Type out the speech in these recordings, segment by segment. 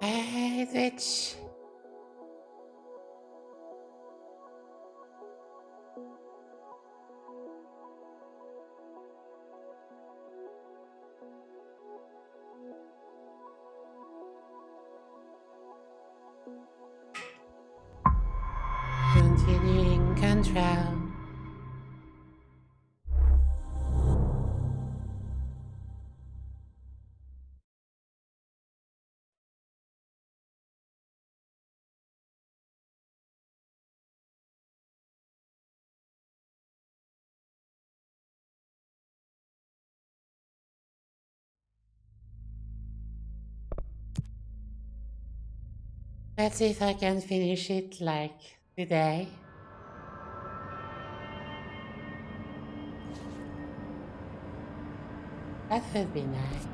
Hey, bitch. Continuing control. Let's see if I can finish it like today. That would be nice.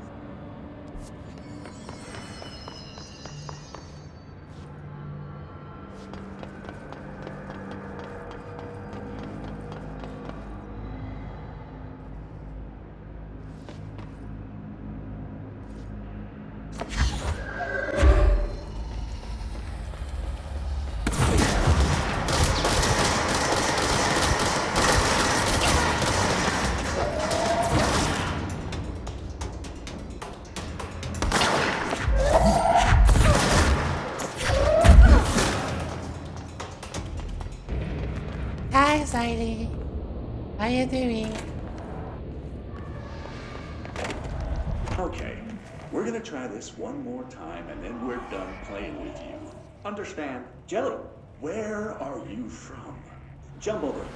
Hi, Siley. How you doing? Okay, we're gonna try this one more time and then we're done playing with you. Understand? Jelly, Where are you from? Jumbleton,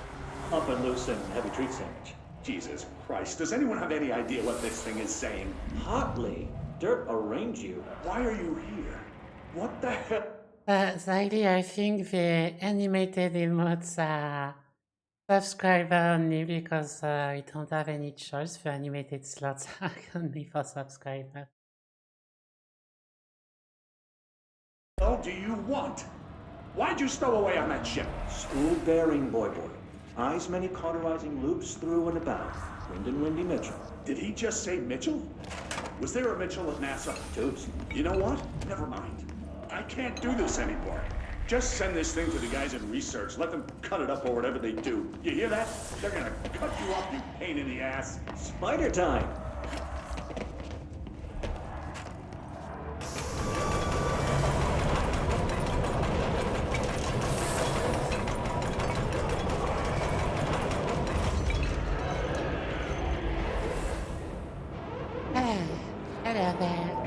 up and loose and heavy treat sandwich. Jesus Christ, does anyone have any idea what this thing is saying? Hotly, dirt arrange you. Why are you here? What the hell? Siley, I think the animated emotes are subscriber only because we don't have any choice. The animated slots are only for subscribers. What do you want? Why'd you stow away on that ship? School bearing, boy. Eyes many cauterizing loops through and about. Wyndon Windy Mitchell. Did he just say Mitchell? Was there a Mitchell at NASA? Toast. You know what? Never mind. I can't do this anymore. Just send this thing to the guys in research. Let them cut it up or whatever they do. You hear that? They're gonna cut you up, you pain in the ass. Spider time! Hello there.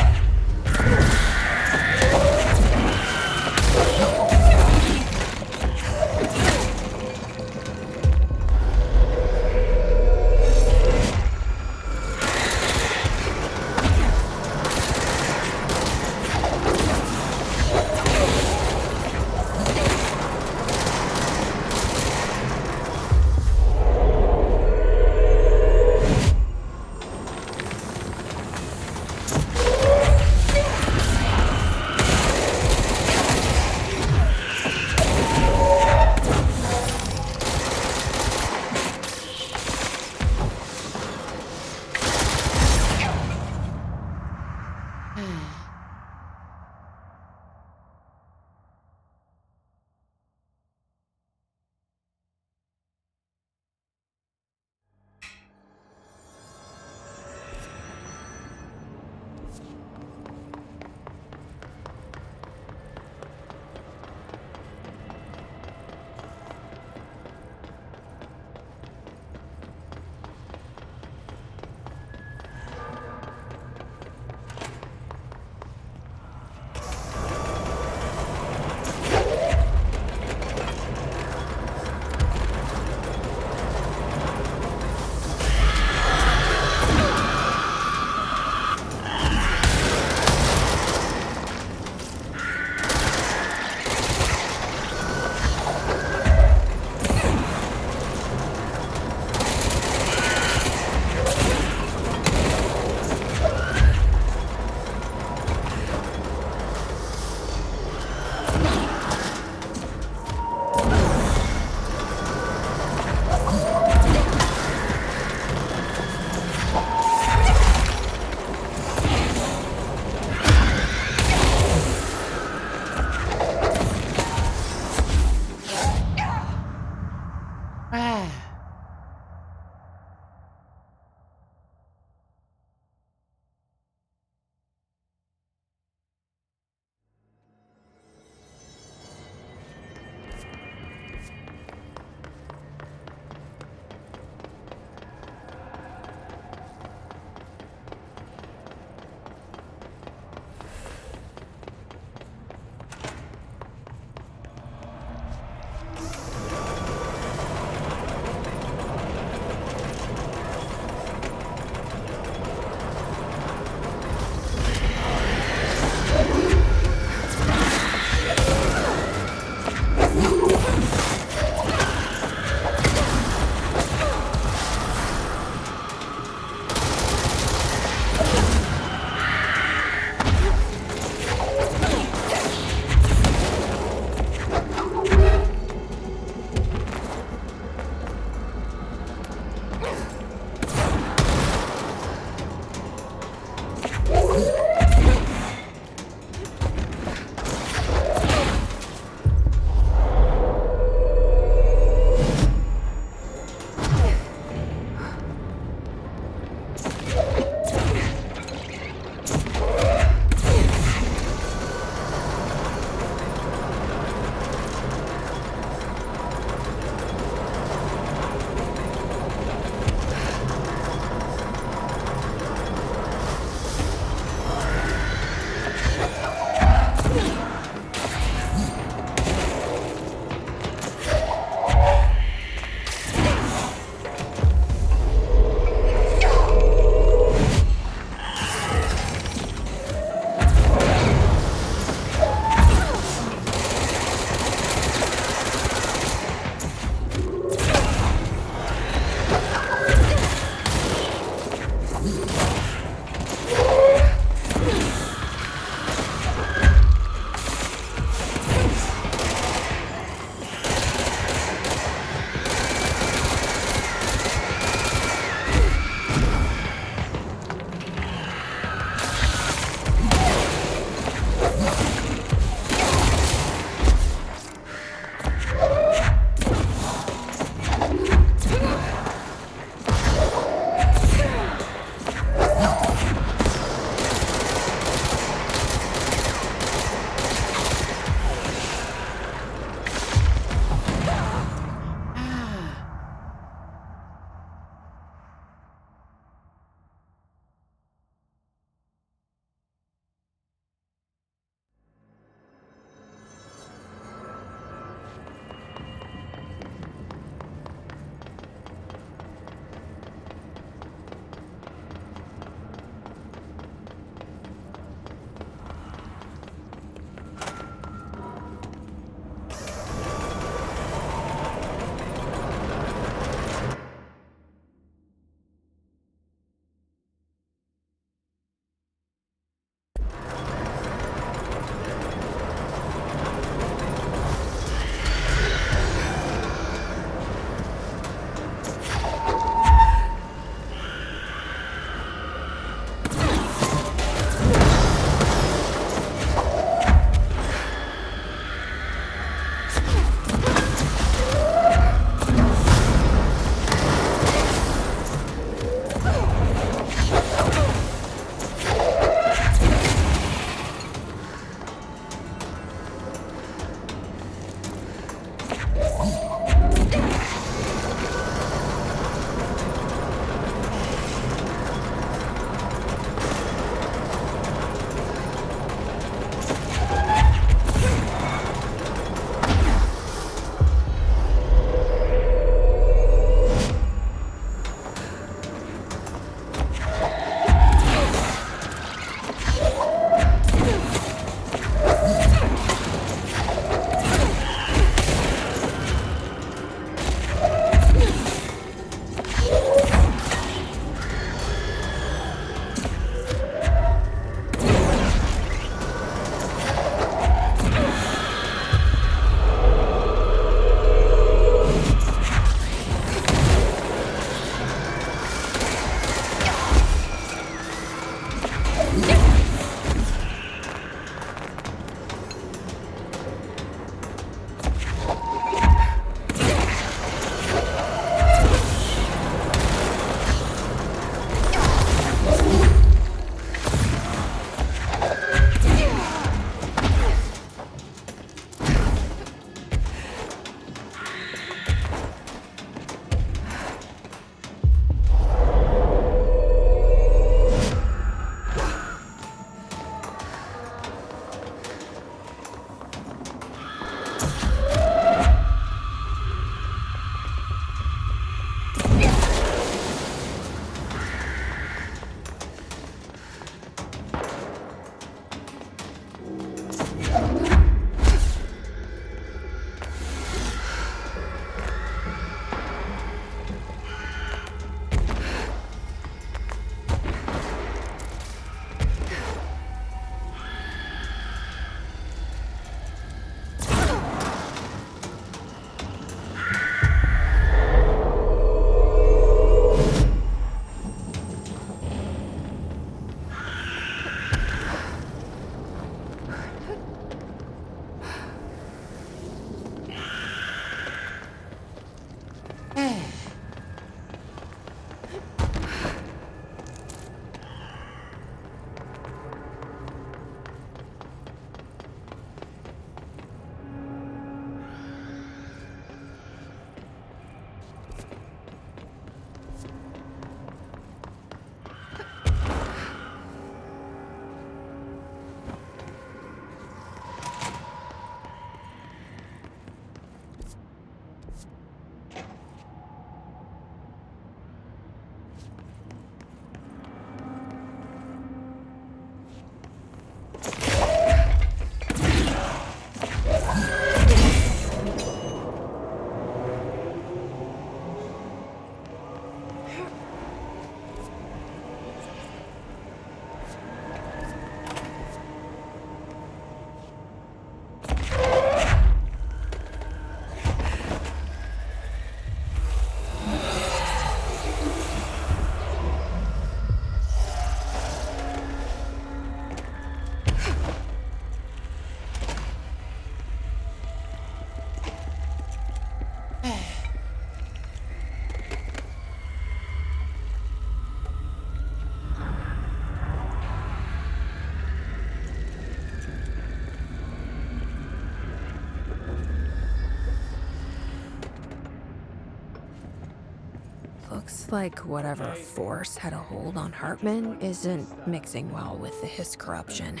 Looks like whatever force had a hold on Hartman isn't mixing well with his corruption.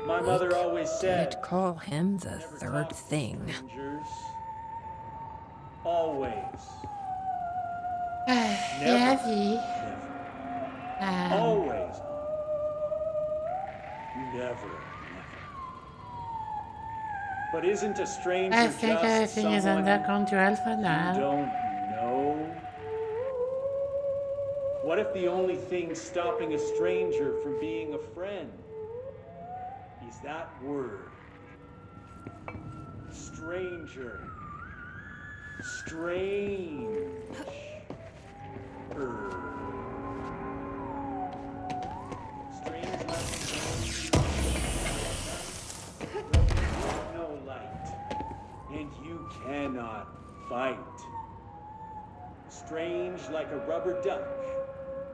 My mother always said, Did call him the never third talk to thing. strangers. Always. Yeah, V. Always. Never. But isn't a stranger I think just everything is someone under control for you now. don't know? What if the only thing stopping a stranger from being a friend is that word? Stranger. Strange. Strange no light, and you cannot fight. Strange like a rubber duck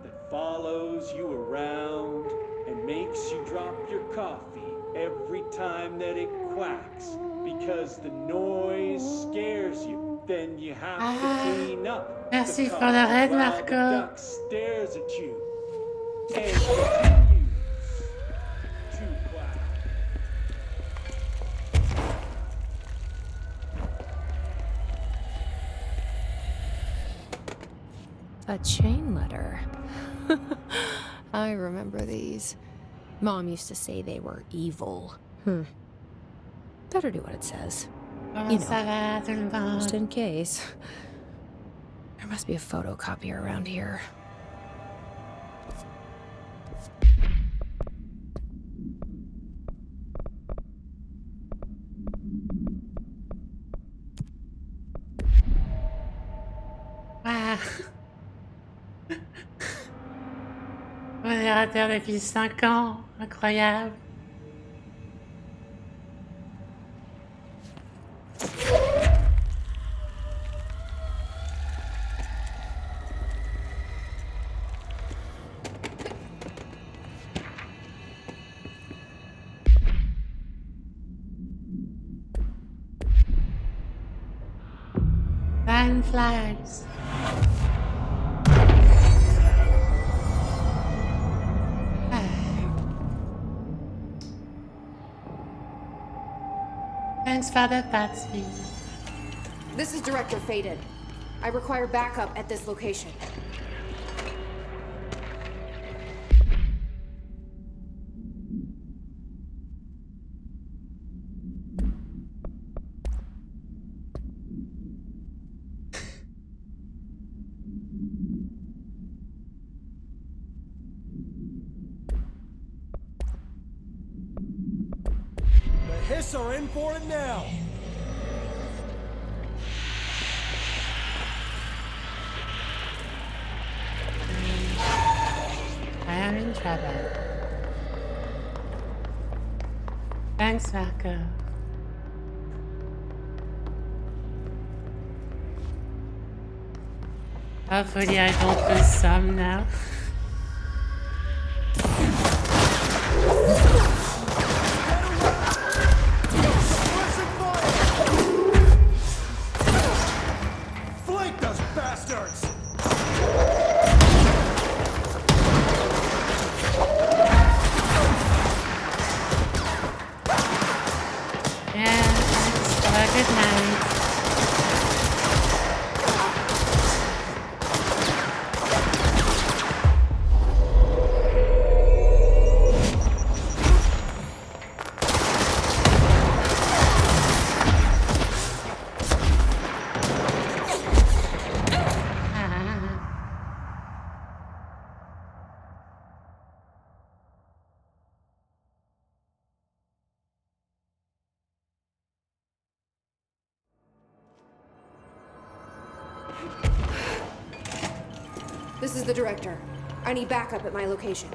that follows you around and makes you drop your coffee every time that it quacks because the noise scares you. Then you have to clean up. Merci the for coffee la raid, while Marco. The duck stares at you and continues to quack. A chain letter. I remember these. Mom used to say they were evil. Better do what it says. Comment ça va, tout le Just monde? in case. There must be a photocopier around here. Ah. On est à terre depuis 5 ans. Incroyable. Time flies. Thanks, Father Patsy. This is Director Faden. I require backup at this location. The Hiss are in for it now! I am in trouble. Thanks, Marco. Hopefully I don't lose some now. Flank those bastards! Yeah, thanks. Have a good night. This is the director. I need backup at my location.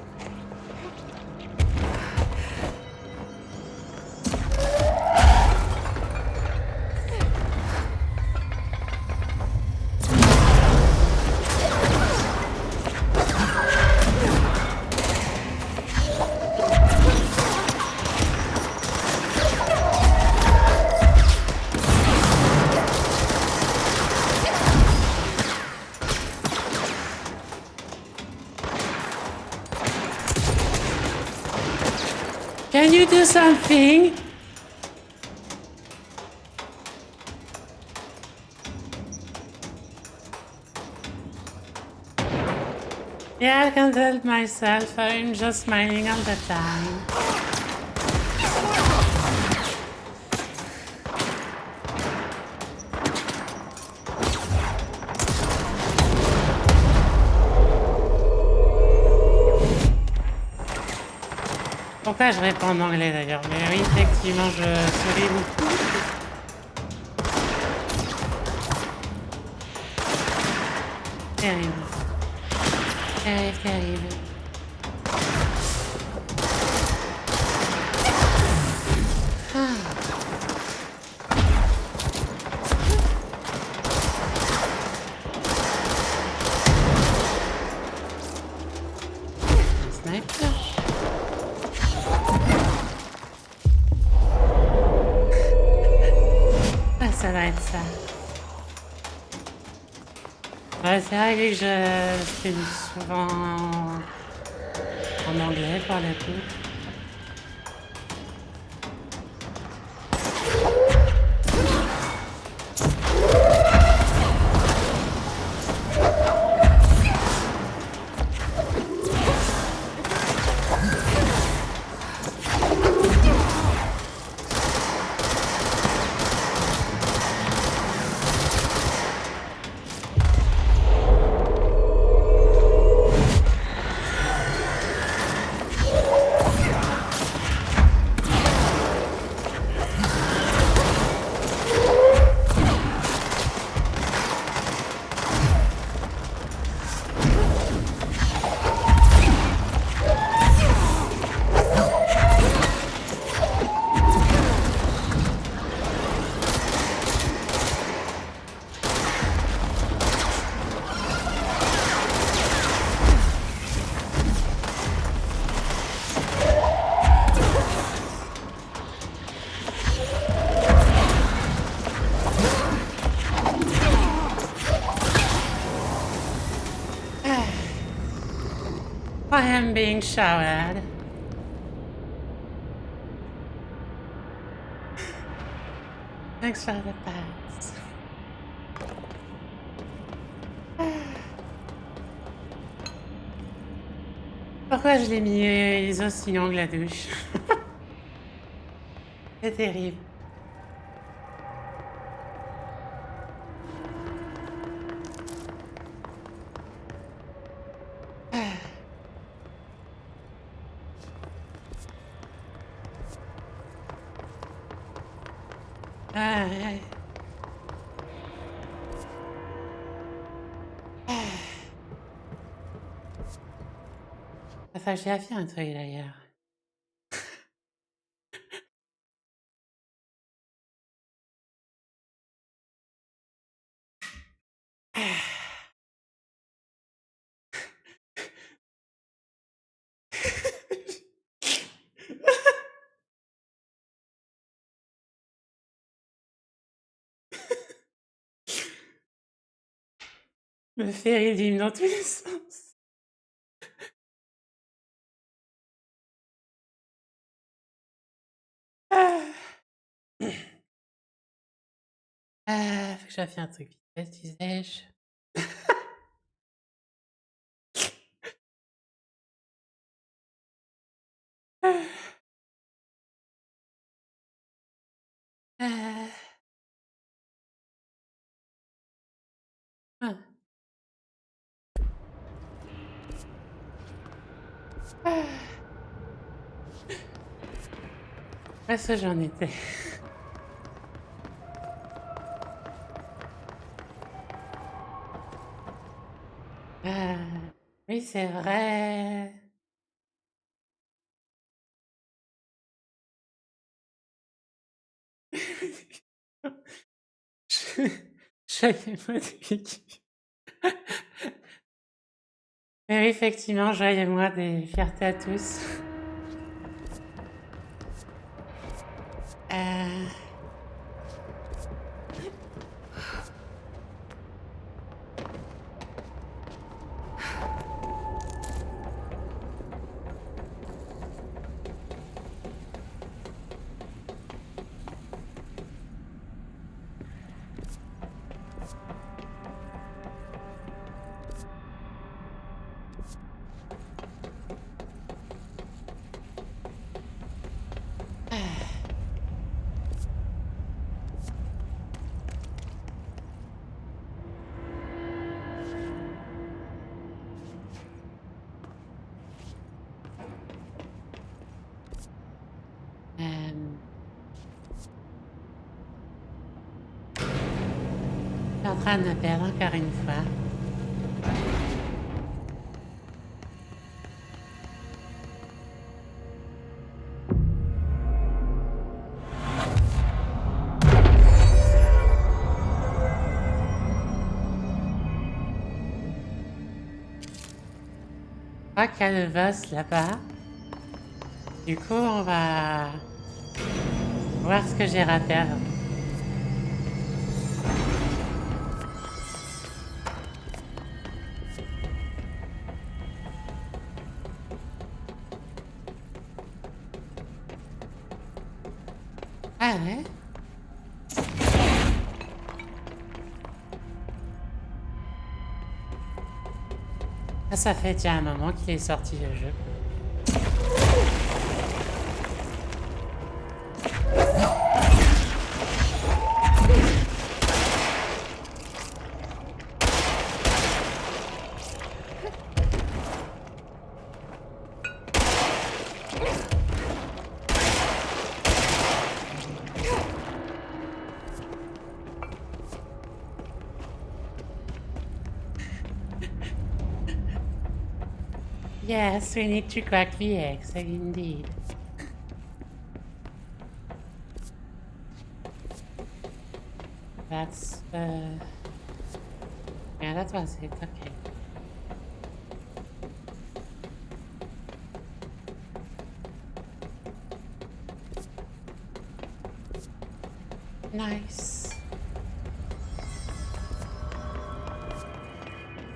Can you do something? Yeah, I can't help myself. I'm just smiling all the time. Pourquoi je réponds en anglais d'ailleurs? Mais oui, effectivement, je souris beaucoup. Terrible. Terrible, terrible. Sniper. Ah, ça va être ça. Ouais, c'est vrai que je fais souvent en anglais pour le coup. I am being showered. Thanks for the pats. Pourquoi je l'ai mis les os si longs la douche? C'est terrible. Ah, enfin, j'ai fait un truc d'ailleurs. Me fait réduire dans tous les sens. Faut que je fasse un truc vite fait, disais-je. Où est-ce que j'en étais? Oui, c'est vrai. Joyeux mois de Vicky. Mais oui, effectivement, joyeux mois des fiertés à tous. Euh... Je suis en train de me perdre encore une fois. Je crois qu'il y a le boss là-bas. Du coup, on va voir ce que j'ai raté avant. Ah ouais? Ça fait déjà un moment qu'il est sorti le jeu. Yes, we need to crack the eggs, indeed. That's, yeah, that was it, okay. Nice.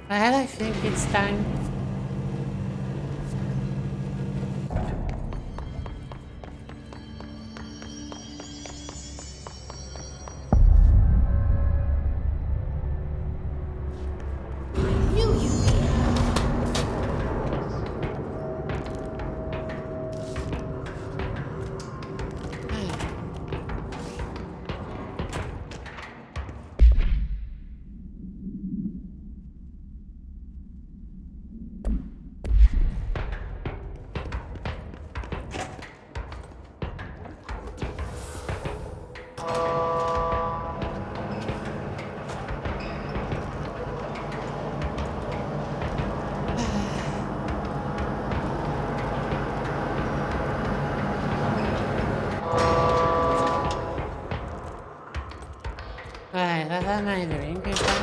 Well, I think it's time. Right, what am I doing with that?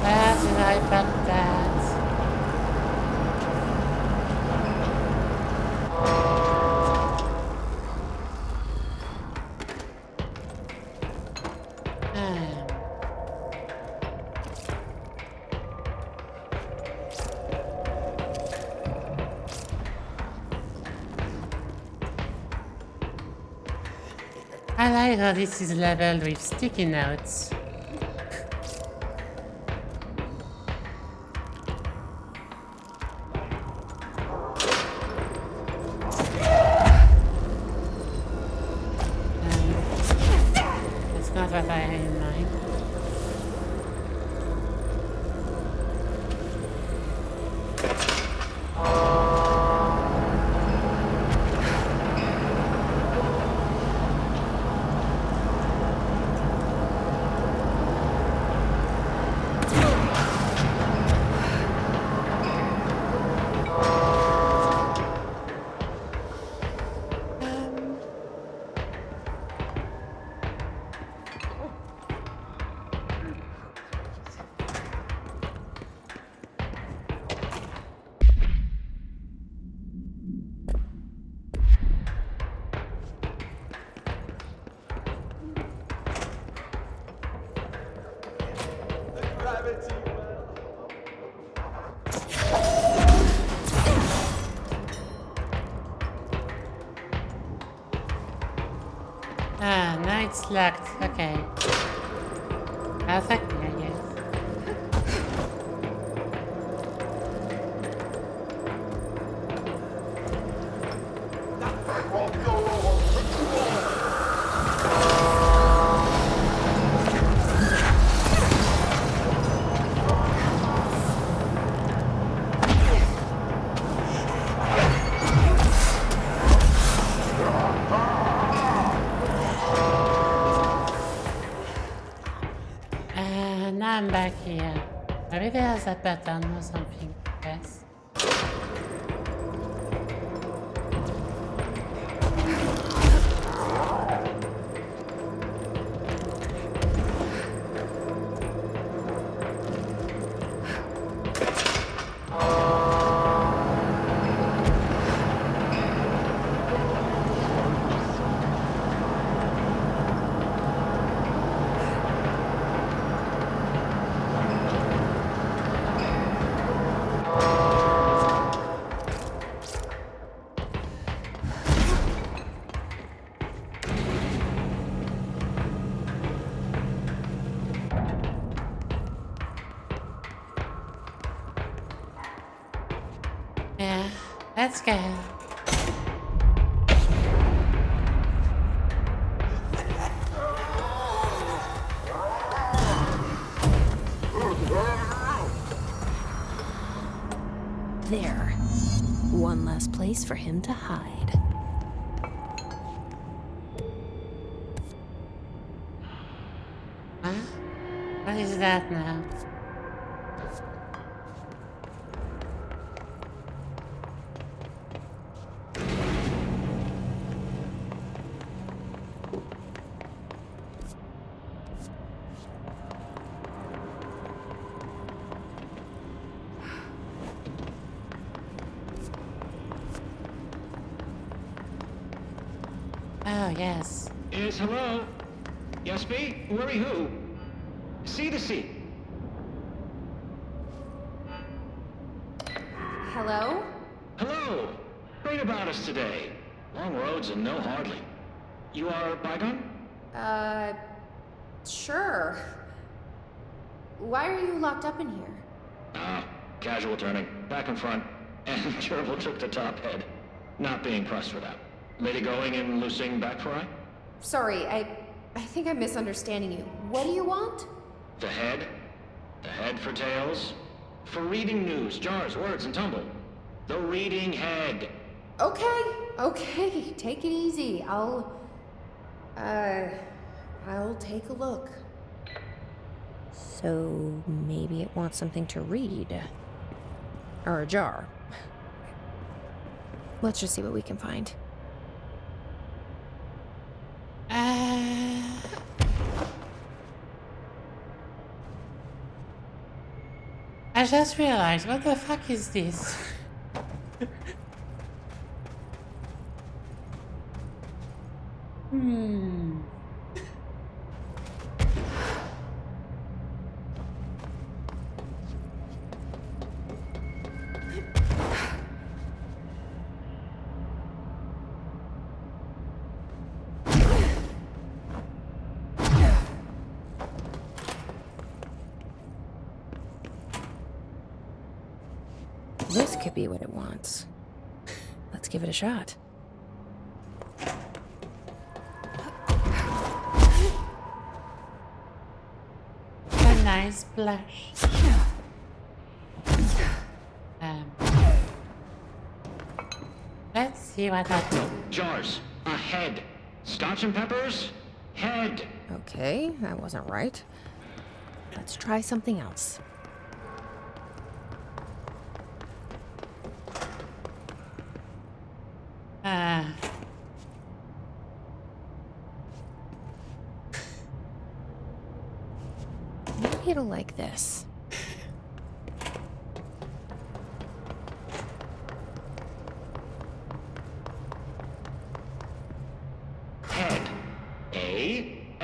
Where did I put that? I like how this is leveled with sticky notes. That's not what I had in mind. Ah, now it's locked. Okay. Affect me, I guess. Now I'm back here. Maybe there's a button or something. Yes. Yeah, let's go. There. One last place for him to hide. Huh? What is that now? Oh, yes. Yes, hello? Yes, me? Worry who? C to C. Hello? Hello! Great about us today. Long roads and no hardly. You are Bygone? Sure. Why are you locked up in here? Casual turning. Back and front. And Gerbil took the top head. Not being pressed for that. Lady going and loosing back for eye? Sorry, I think I'm misunderstanding you. What do you want? The head? The head for tales? For reading news, jars, words, and tumble. The reading head. Okay, take it easy. I'll take a look. So maybe it wants something to read. Or a jar. Let's just see what we can find. I just realized, what the fuck is this? This could be what it wants. Let's give it a shot. A nice blush. Let's see what happens. Jars. A head. Scotch and peppers? Head. Okay, that wasn't right. Let's try something else. Maybe it'll like this. Head. A-S-B-E.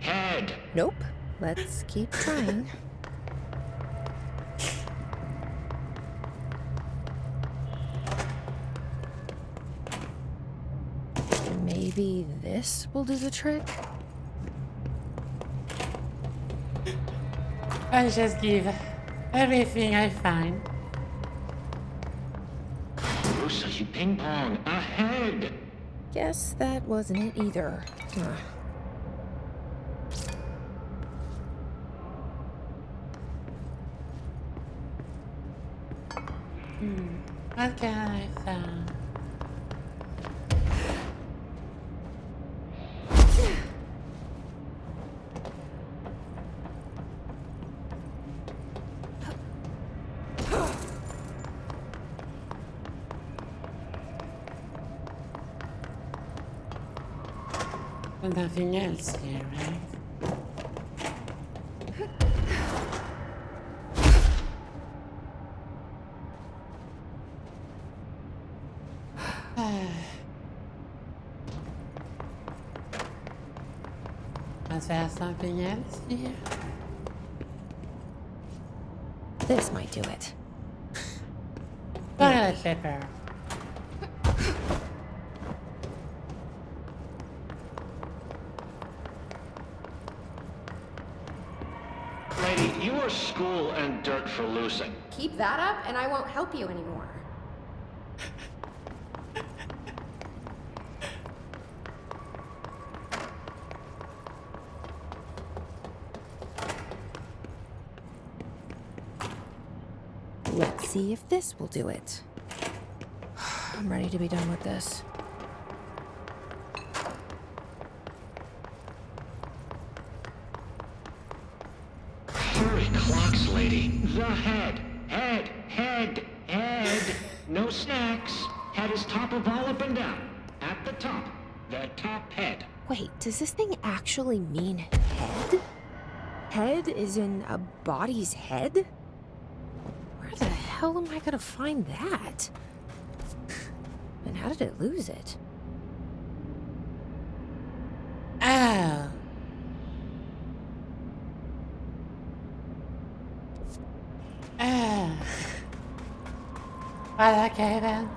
Head. Nope. Let's keep trying. Maybe this will do the trick? I'll just give everything I find. Bruce, you ping pong ahead. Guess that wasn't it either. Huh. What can I find? Nothing else here, right? Was there something else here? This might do it. Toilet paper. Lady, you are school and dirt for loosing. Keep that up, and I won't help you anymore. Let's see if this will do it. I'm ready to be done with this. Hurry, clocks, lady. The head. Head. Head. Head. No snacks. Head is top of all up and down. At the top. The top head. Wait, does this thing actually mean head? Head is in a body's head? Where the hell am I gonna find that? And how did it lose it? Oh. Oh. Well, okay then.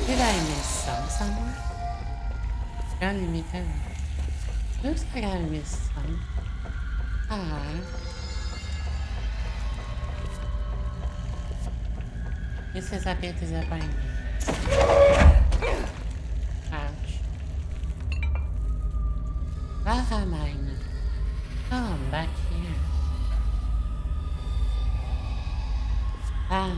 Did I miss some somewhere? Only me too. Looks like I missed some. Ah. This is a bit disappointing. Ouch. Lava mine. Oh, I'm back here. Ah.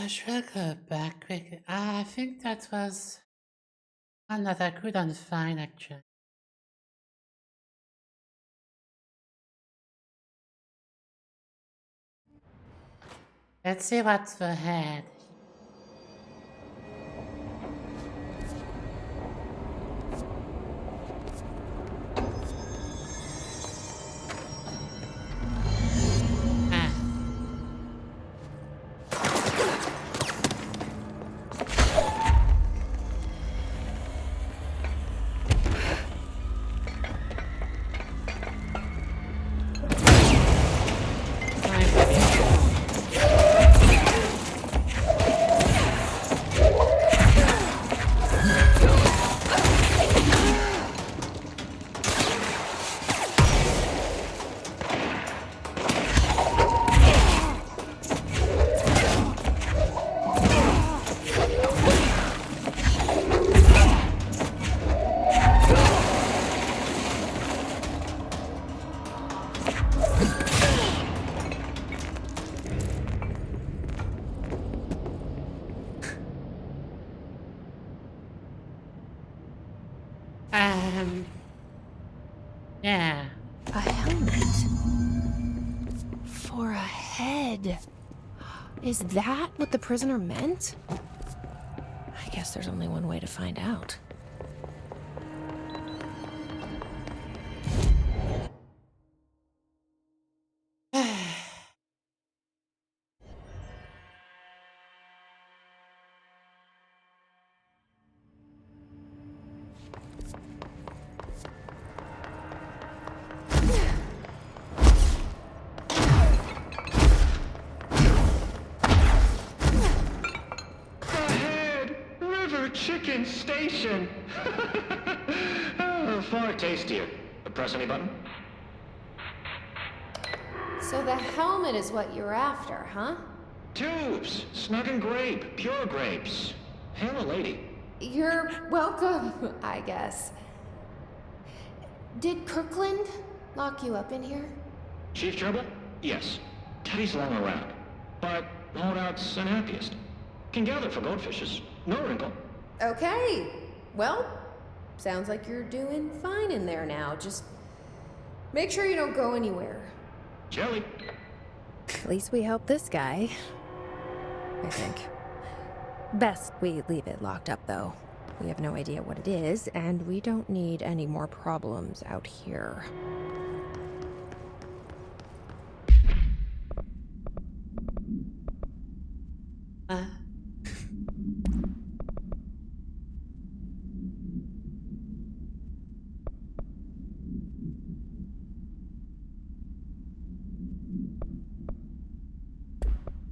Should I go back quick? I think that was one that I couldn't find actually. Let's see what's ahead. Ah. Yeah. A helmet. For a head. Is that what the prisoner meant? I guess there's only one way to find out. The Head River Chicken Station. Oh, far tastier. Press any button? So the helmet is what you're after, huh? Tubes, snug and grape, pure grapes. Hail a lady. You're welcome, I guess. Did Kirkland lock you up in here? Chief trouble? Yes. Teddy's long around. But holdout's unhappiest. Can gather for goldfishes. No wrinkle. Okay. Well, sounds like you're doing fine in there now. Just make sure you don't go anywhere. Jelly. At least we helped this guy. I think. Best we leave it locked up, though. We have no idea what it is, and we don't need any more problems out here.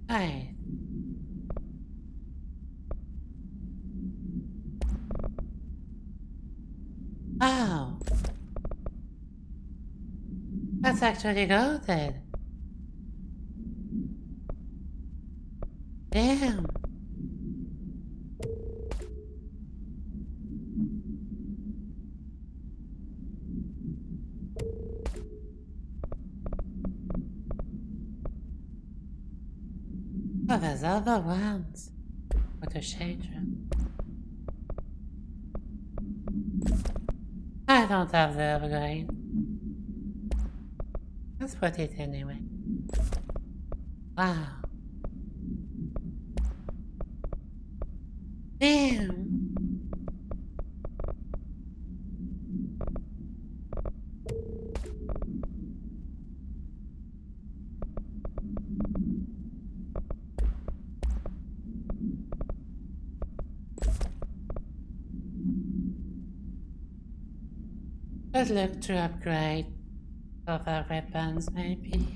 Right. Oh. That's actually loaded. Damn. Oh, there's other ones. What a shame. I don't have the upgrade. Let's put it anyway. Wow. Damn. Let's look to upgrade other weapons, maybe.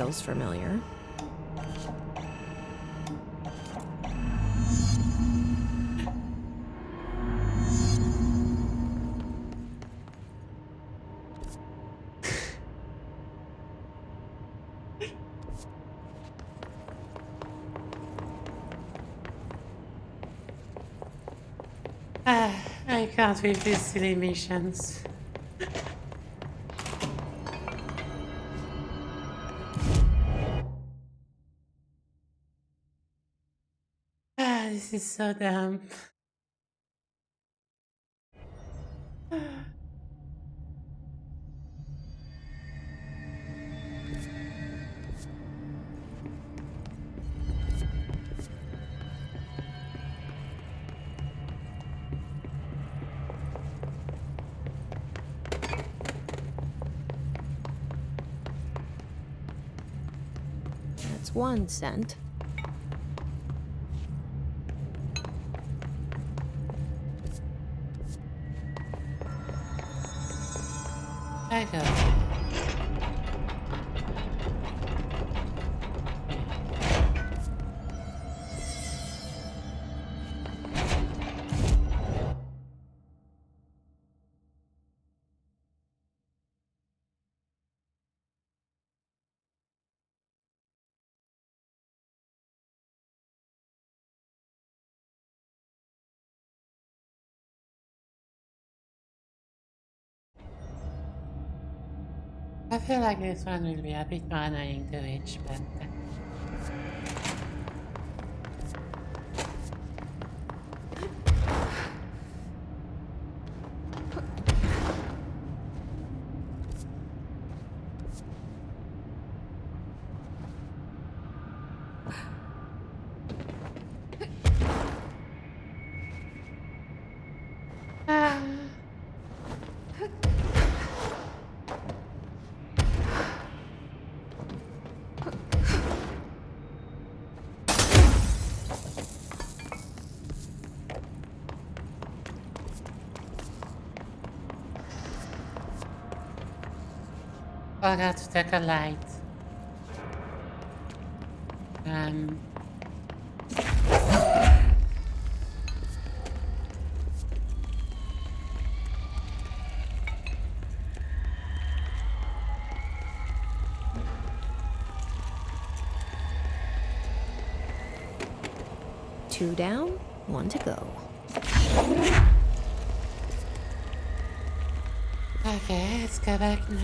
feels familiar. I can't with these silly missions. This is so dumb. That's one scent. I go. I feel like this one will be a bit more annoying to reach, but ah. Forgot to take a light. Um. Two down, one to go. Okay, let's go back now.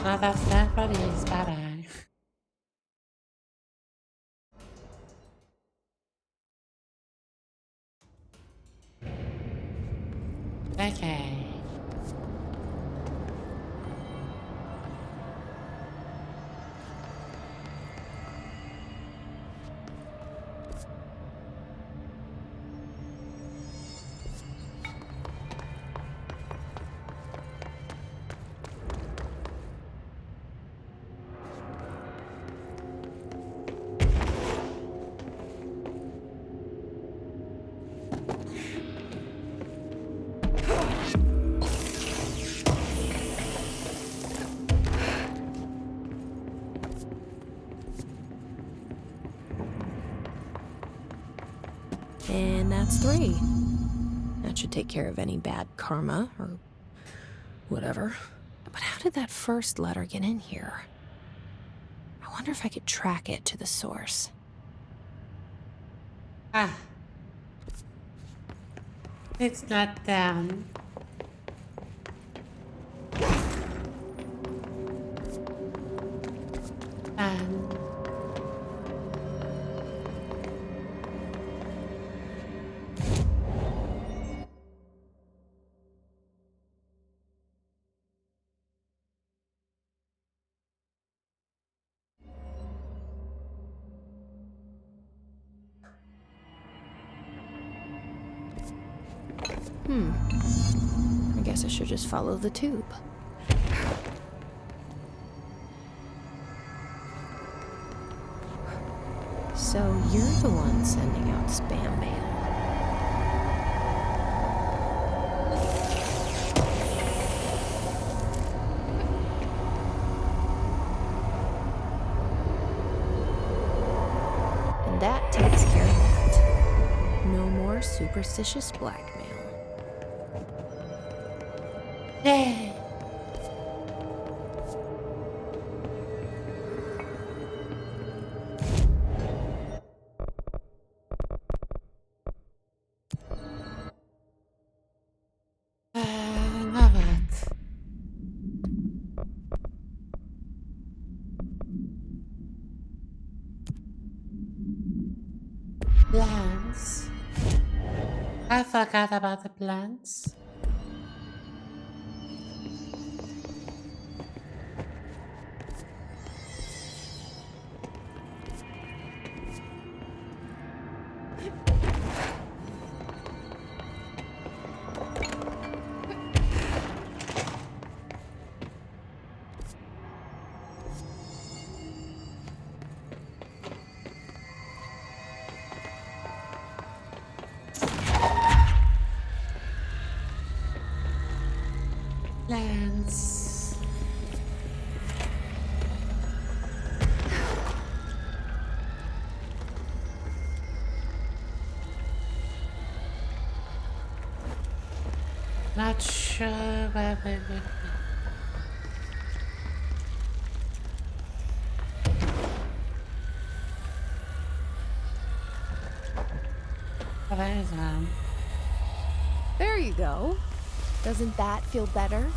No, that's not for these. Bye bye. Okay. And that's 3. That should take care of any bad karma or whatever. But how did that first letter get in here? I wonder if I could track it to the source. Ah. It's not down. Um. I guess I should just follow the tube. So you're the one sending out spam mail. And that takes care of that. No more superstitious blackmail. Yay! Now what? Plants? I forgot about the plants. Plants. Not sure where they would be. Oh, there is one. There you go. Doesn't that feel better?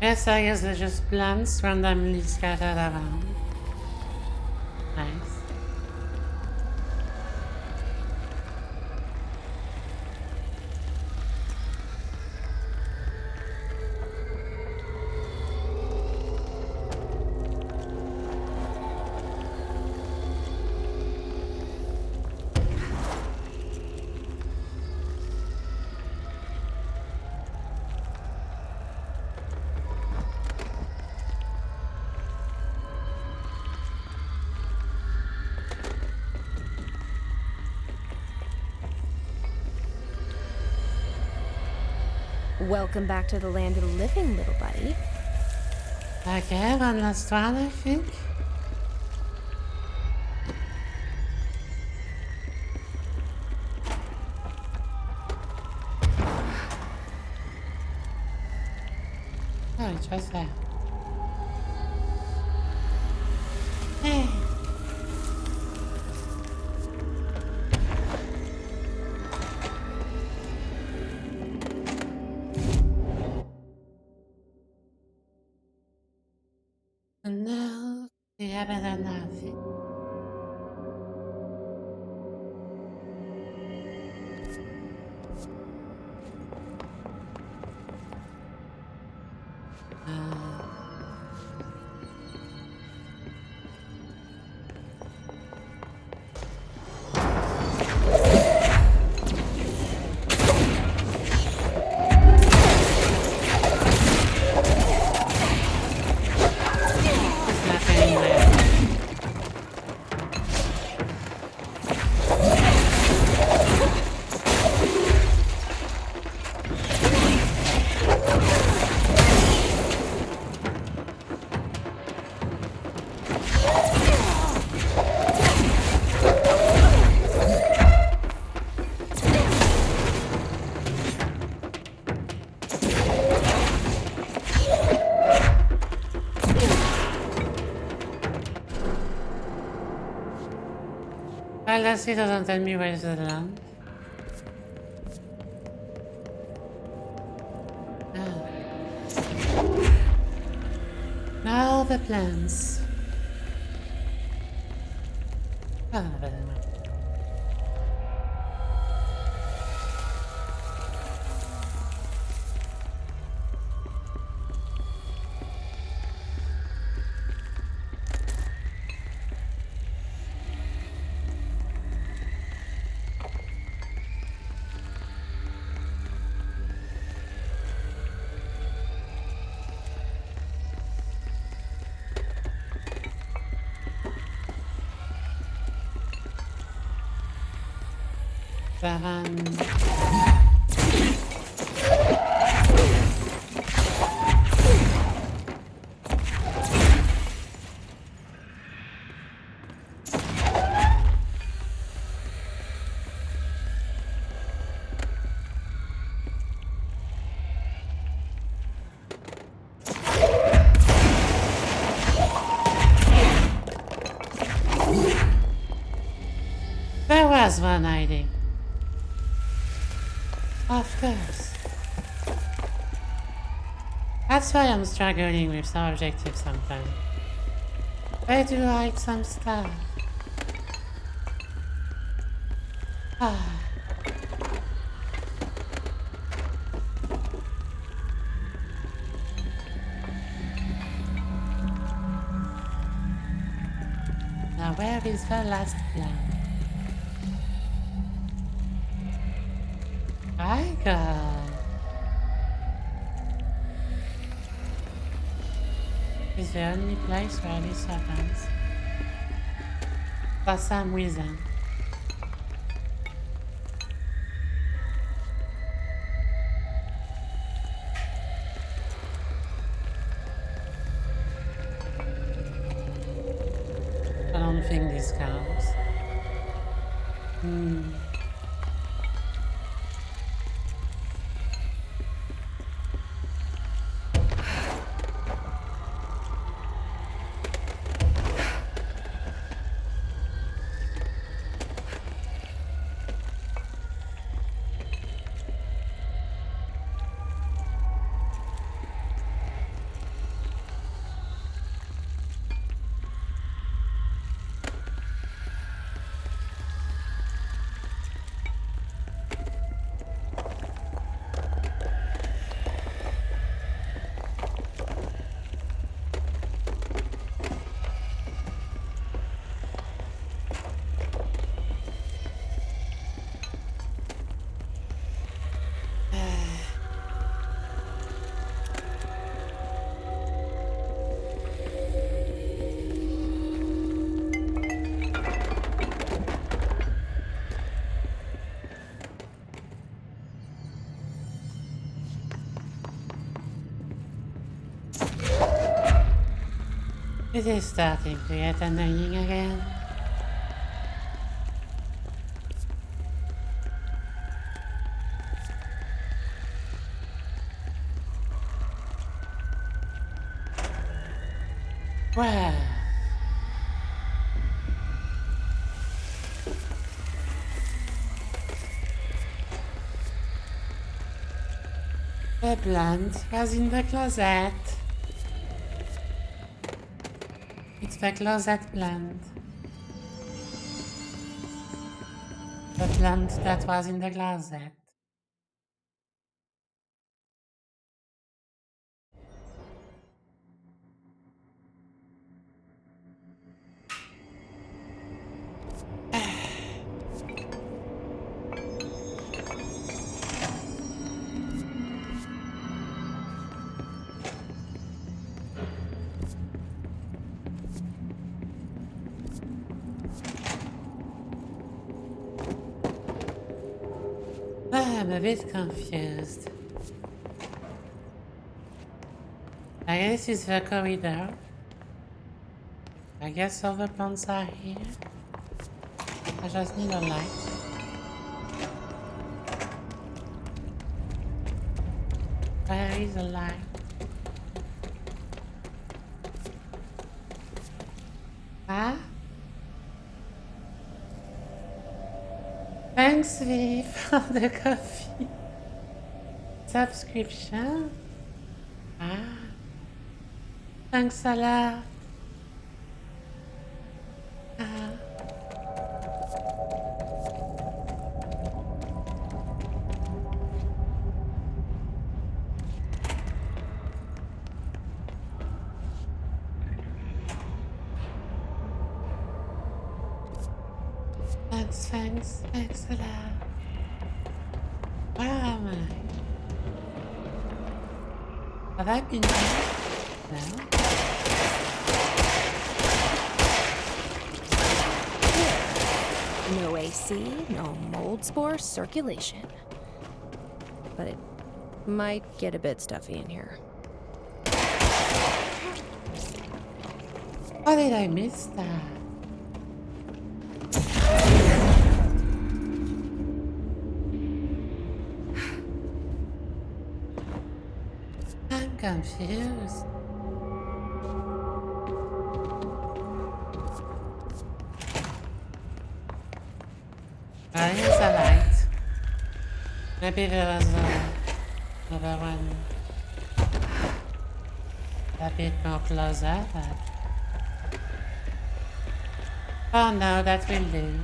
Yes, I guess they're just plants randomly scattered around. Nice. Welcome back to the land of the living, little buddy. Okay, one last one, I think. Oh, it's just there. Hey. No, we haven't done nothing. There's nothing there. Well, let's see, doesn't tell me where's the land. Now the plants. Ah, but anyway. 7. There was one hiding. Of course. That's why I'm struggling with some objectives sometimes. I do hide some stuff. Ah. Now where is the last plan? Hi, girl. It's the only place where this happens. For some reason. I don't think this counts. It is starting to get annoying again. Well, the plant was in the closet. It's the closet plant. The plant that was in the closet. I'm a bit confused. I guess it's the corridor. I guess all the plants are here. I just need a light. Where is the light? Huh? Thanks, V, for the coffee. Subscription? Ah. Thanks a lot. Ah. Thanks a lot. Where am I? Have I been here? No? No way. AC, no mold spore circulation. But it might get a bit stuffy in here. How did I miss that? I'm confused. Where is the light? Maybe there was another one a bit more closer, but... Oh no, that will do.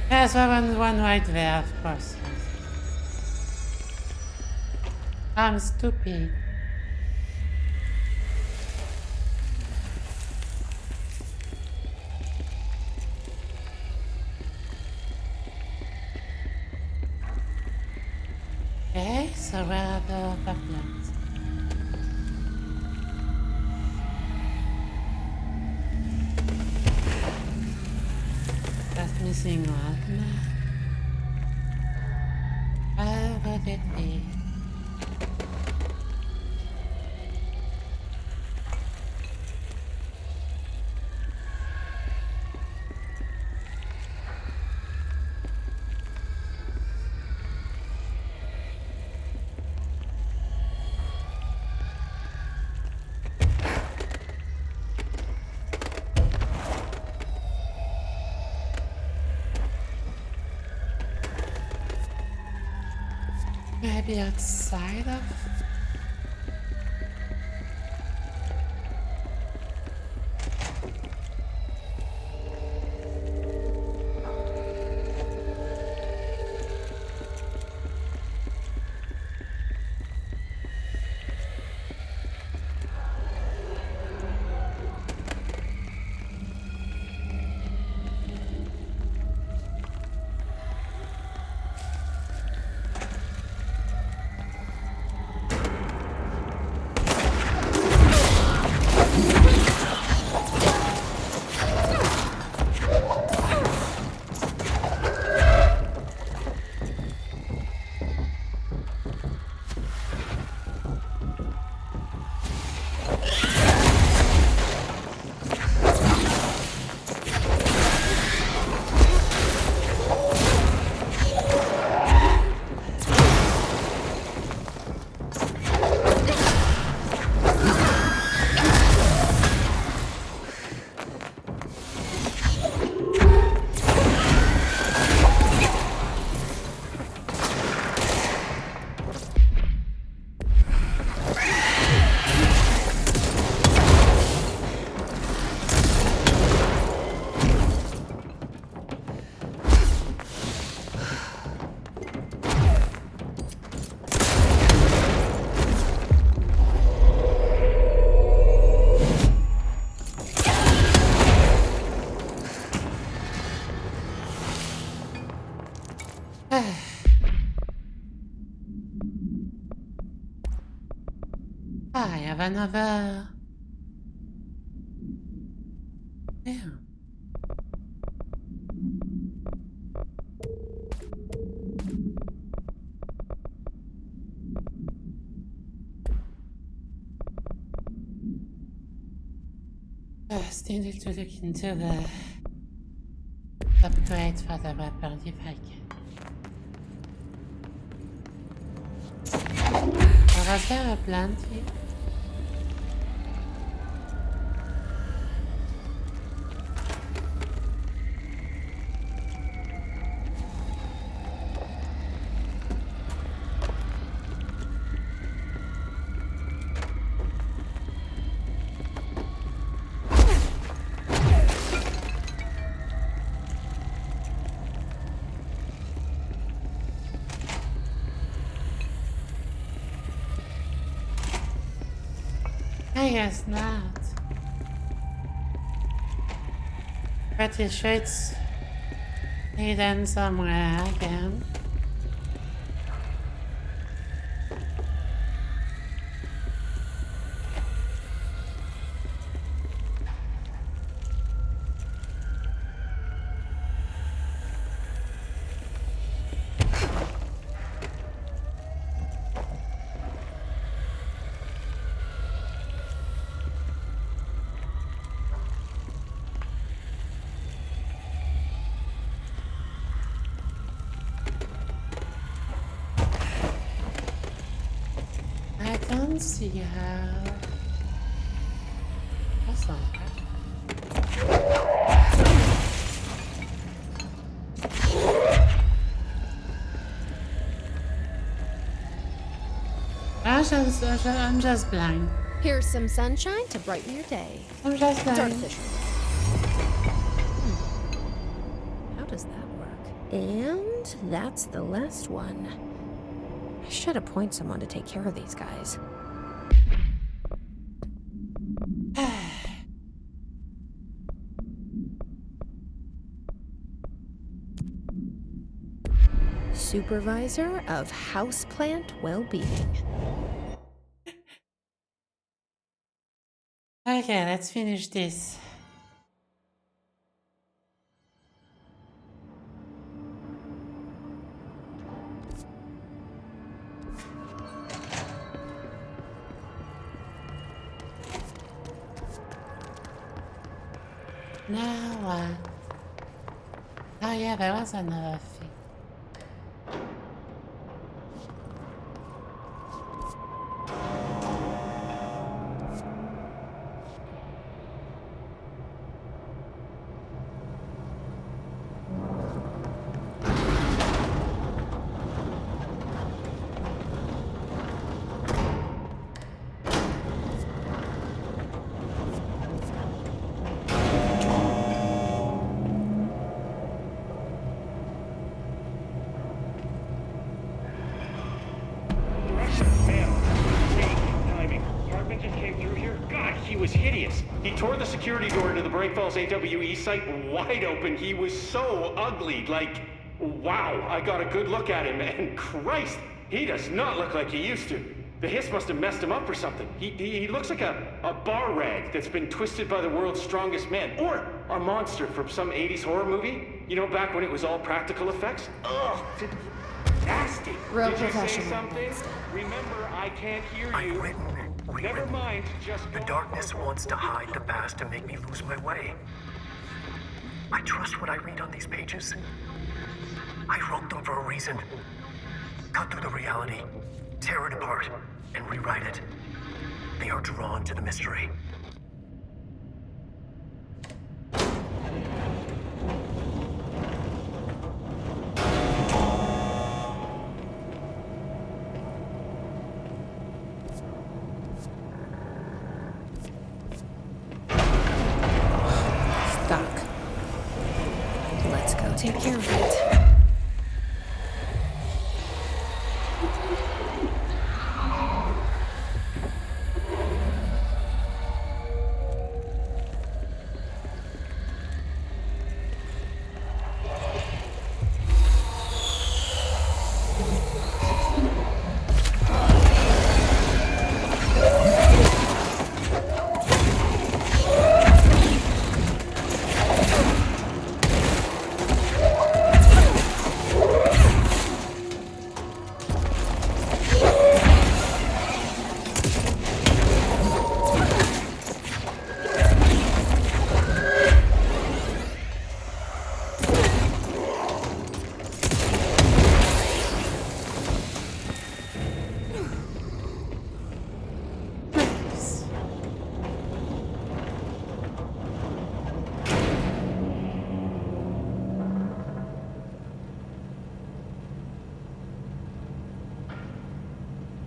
There's one right there, of course. I'm stupid. Okay, so where are the pipelines? That's missing one. Where would it be? Maybe outside of... I have another... Yeah. Still need to look into the upgrade for the weapon if I can. Was there a plant here? I guess not. Pretty sure it's Hidden somewhere again. I don't see her. That's not bad. I'm just blind. Here's some sunshine to brighten your day. I'm just It's blind. artificial. How does that work? And that's the last one. I should appoint someone to take care of these guys. Supervisor of Houseplant Well-Being. Okay, let's finish this. Now what? Oh yeah, there was another thing. He was hideous. He tore the security door into the Bright Falls AWE site wide open. He was so ugly. Like, wow, I got a good look at him, and Christ, he does not look like he used to. The hiss must have messed him up or something. He looks like a bar rag that's been twisted by the world's strongest man. Or a monster from some 80s horror movie. You know, back when it was all practical effects? Ugh, nasty. Real Did you say professional. something? Remember, I can't hear you. I've written, Never rewritten. mind, just The go darkness on. wants to hide the past and make me lose my way. I trust what I read on these pages. I wrote them for a reason. Cut through the reality, tear it apart, and rewrite it. They are drawn to the mystery. Stuck. Let's go take care of it.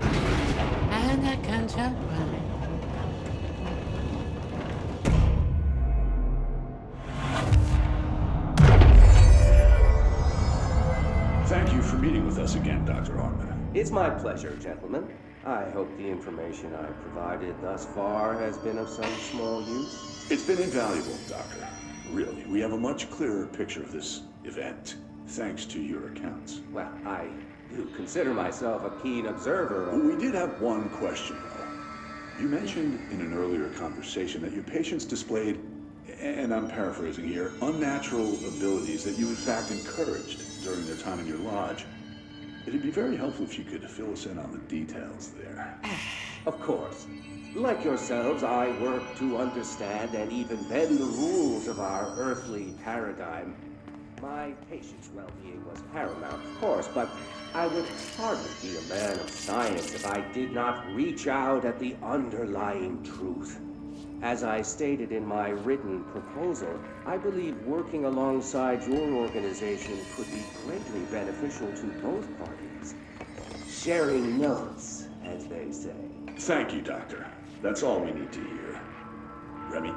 And I can jump right. Thank you for meeting with us again, Dr. Hartman. It's my pleasure, gentlemen. I hope the information I've provided thus far has been of some small use. It's been invaluable, Doctor. Really, we have a much clearer picture of this event, thanks to your accounts. Well, I do consider myself a keen observer of... We did have one question, though. You mentioned in an earlier conversation that your patients displayed, and I'm paraphrasing here, unnatural abilities that you in fact encouraged during their time in your lodge. It'd be very helpful if you could fill us in on the details there. Of course. Like yourselves, I work to understand and even bend the rules of our earthly paradigm. My patient's well-being was paramount, of course, but I would hardly be a man of science if I did not reach out at the underlying truth. As I stated in my written proposal, I believe working alongside your organization could be greatly beneficial to both parties. Sharing notes, as they say. Thank you, Doctor. That's all we need to hear. Remy?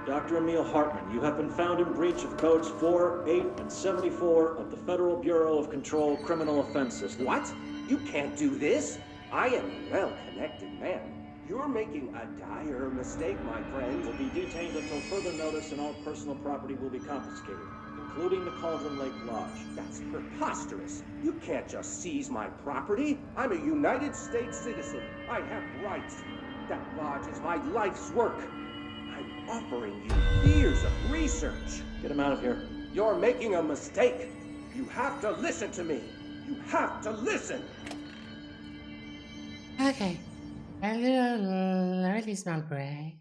Dr. Emil Hartman, you have been found in breach of codes 4, 8, and 74 of the Federal Bureau of Control Criminal Offense System. What? You can't do this. I am a well-connected man. You're making a dire mistake, my friend. Will be detained until further notice, and all personal property will be confiscated, including the Cauldron Lake Lodge. That's preposterous. You can't just seize my property. I'm a United States citizen. I have rights. That lodge is my life's work. I'm offering you years of research. Get him out of here. You're making a mistake. You have to listen to me. You have to listen. Okay. A little really small break.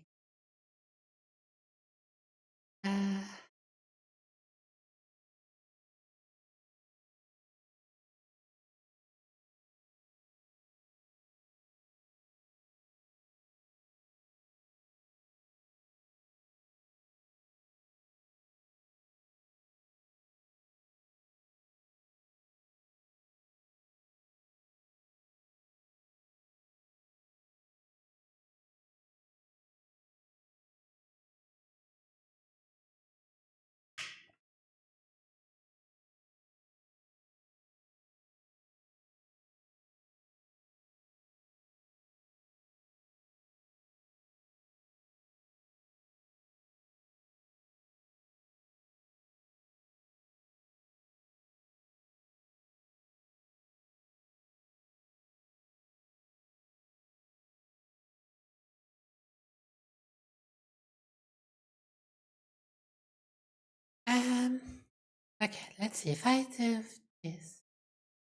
Okay, let's see if I do this.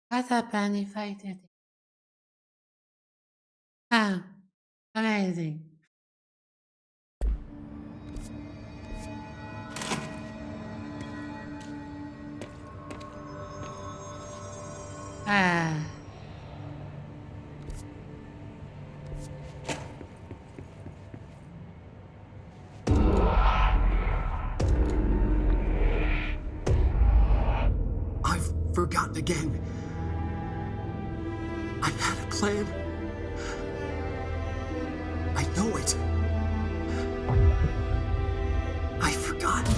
What happened if I do this? Ah, amazing. Ah. I've forgotten again. I had a plan. I know it. I've forgotten.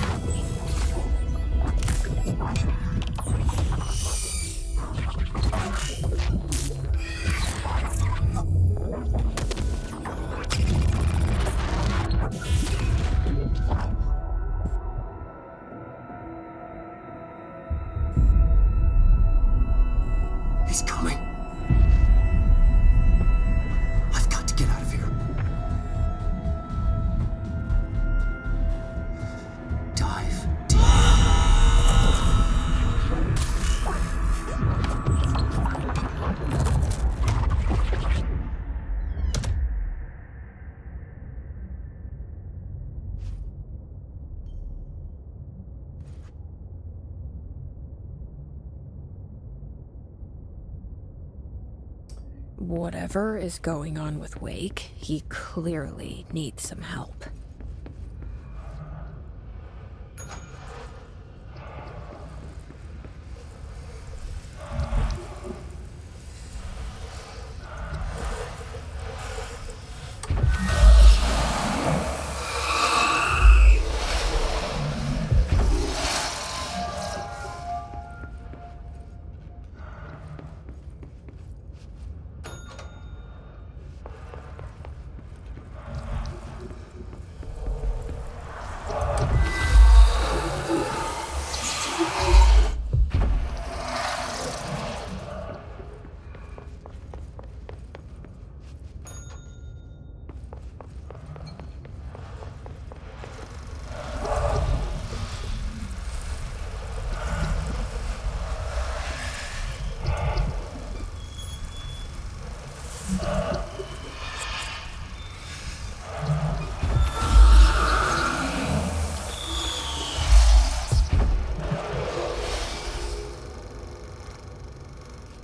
He's coming. I've got to get out of here. Dive deep. Whatever is going on with Wake, he clearly needs some help.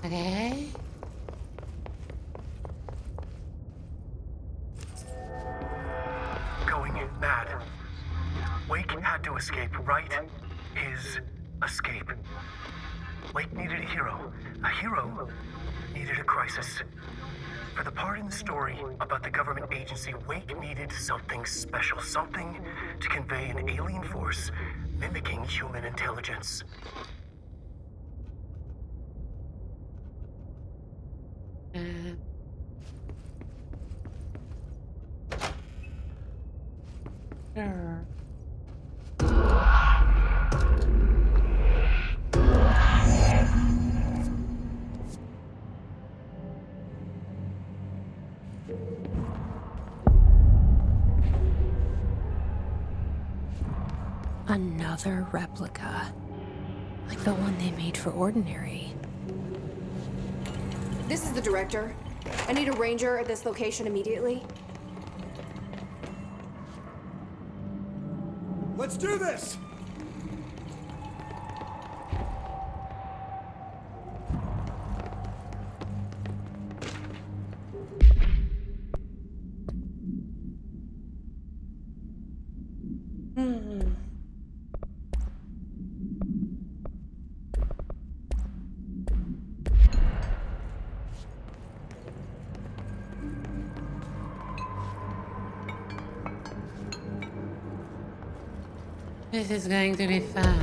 Okay. Going mad. Wake had to escape, right? His escape. Wake needed a hero. A hero needed a crisis. For the part in the story about the government agency, Wake needed something special, something to convey an alien force mimicking human intelligence. Sure. Another replica. Like the one they made for Ordinary. This is the director. I need a ranger at this location immediately. Let's do this! This is going to be fun.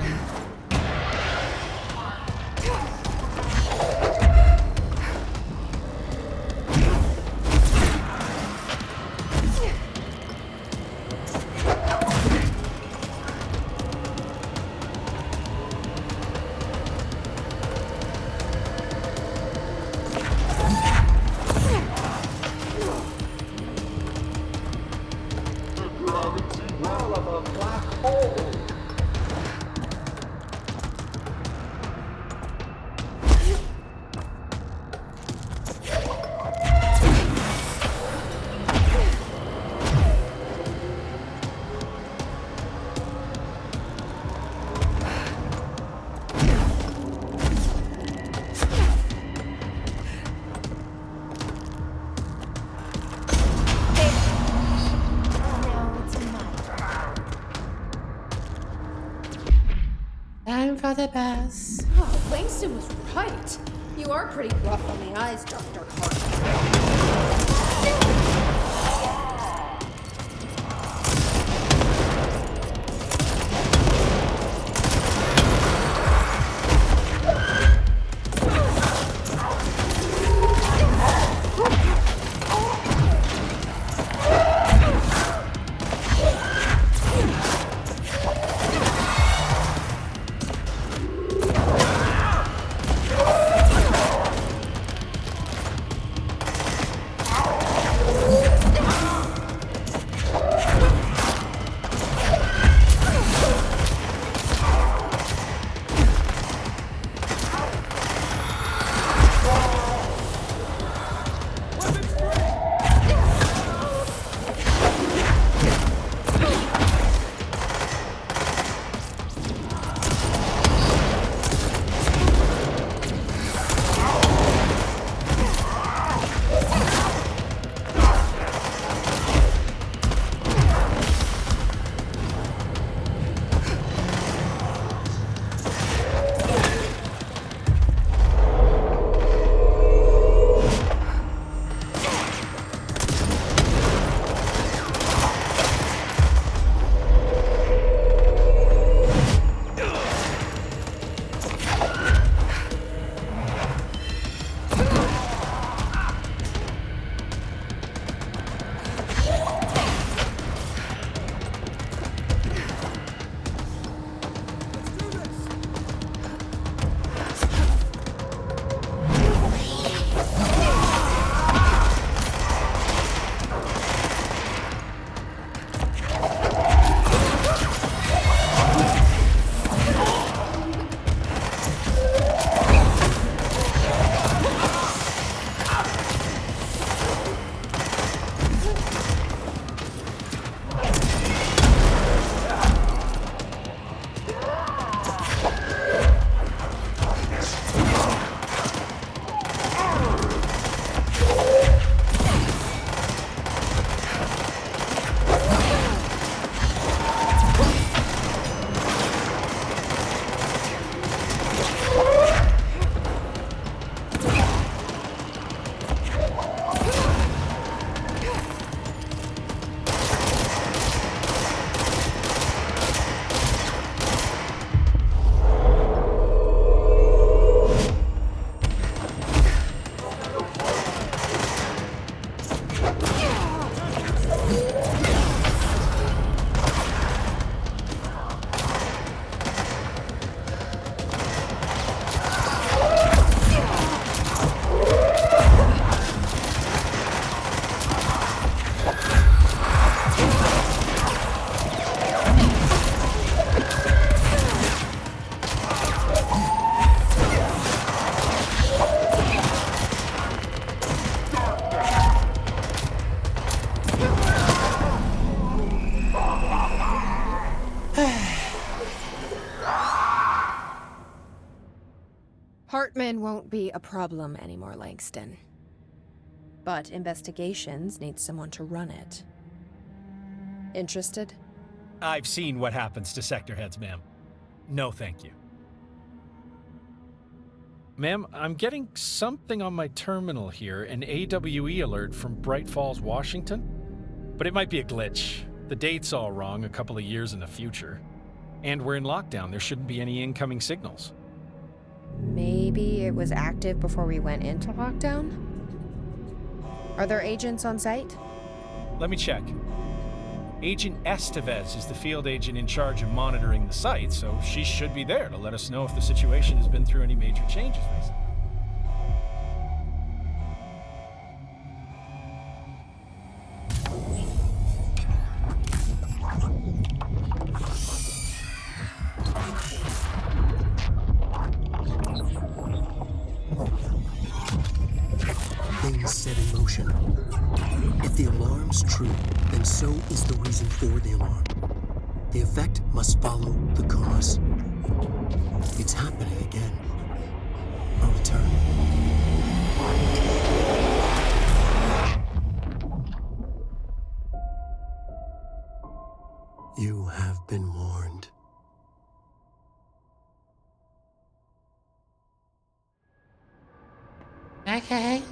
Time for the bus. Oh, Langston was right. You are pretty rough on the eyes, Dr. Hart. Hartman won't be a problem anymore, Langston. But investigations need someone to run it. Interested? I've seen what happens to sector heads, ma'am. No, thank you. Ma'am, I'm getting something on my terminal here, an AWE alert from Bright Falls, Washington. But it might be a glitch. The date's all wrong, a couple of years in the future. And we're in lockdown, there shouldn't be any incoming signals. Maybe it was active before we went into lockdown? Are there agents on site? Let me check. Agent Estevez is the field agent in charge of monitoring the site, so she should be there to let us know if the situation has been through any major changes recently. Things set in motion. If the alarm's true, then so is the reason for the alarm. The effect must follow the cause. It's happening again. A return. You have been warned. Okay.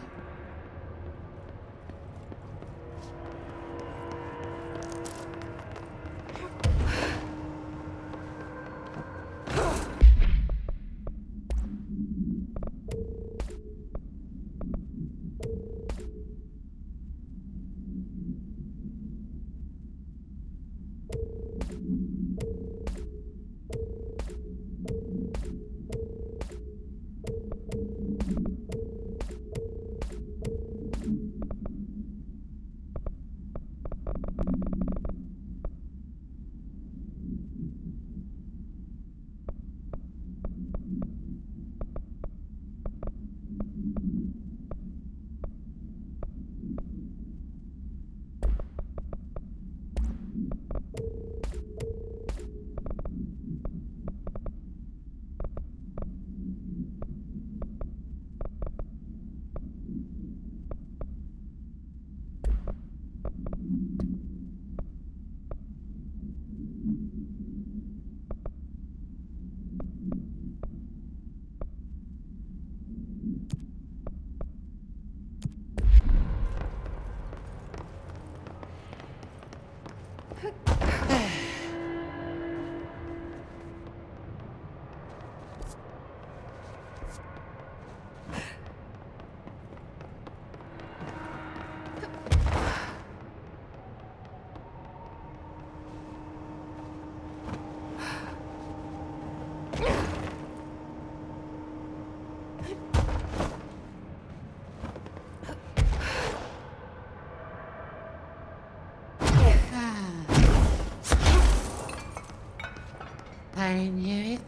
I knew it.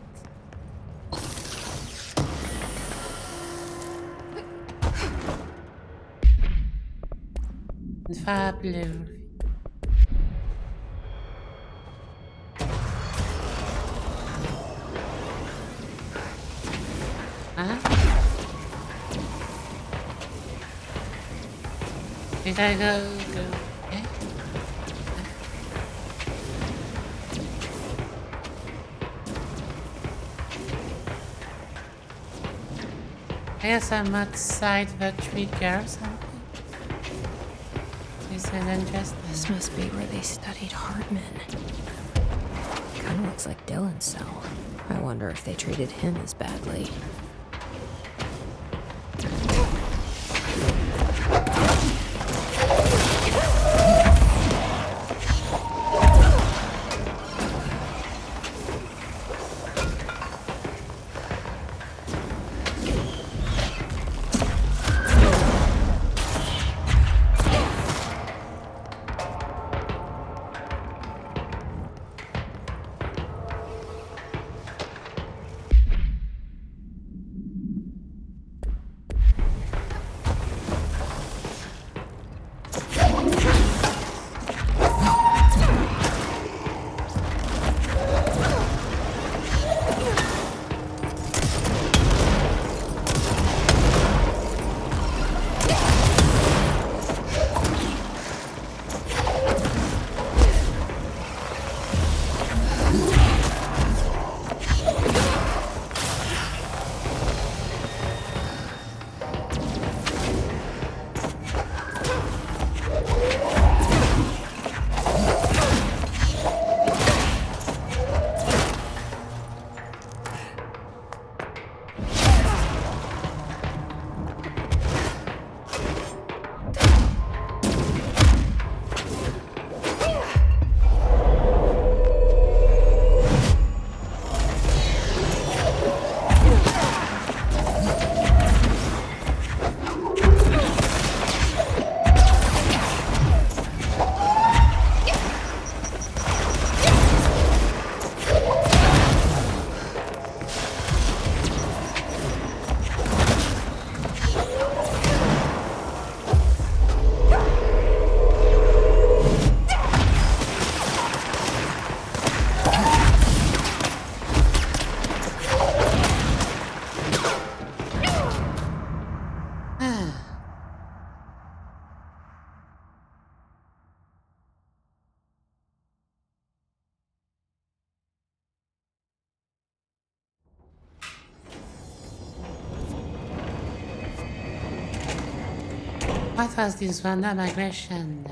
Fabulous. Huh? Did I go? Eh? I guess I'm outside the trigger or something. This is interesting. This must be where they studied Hartman. Kinda looks like Dylan's cell. I wonder if they treated him as badly. What was this random aggression?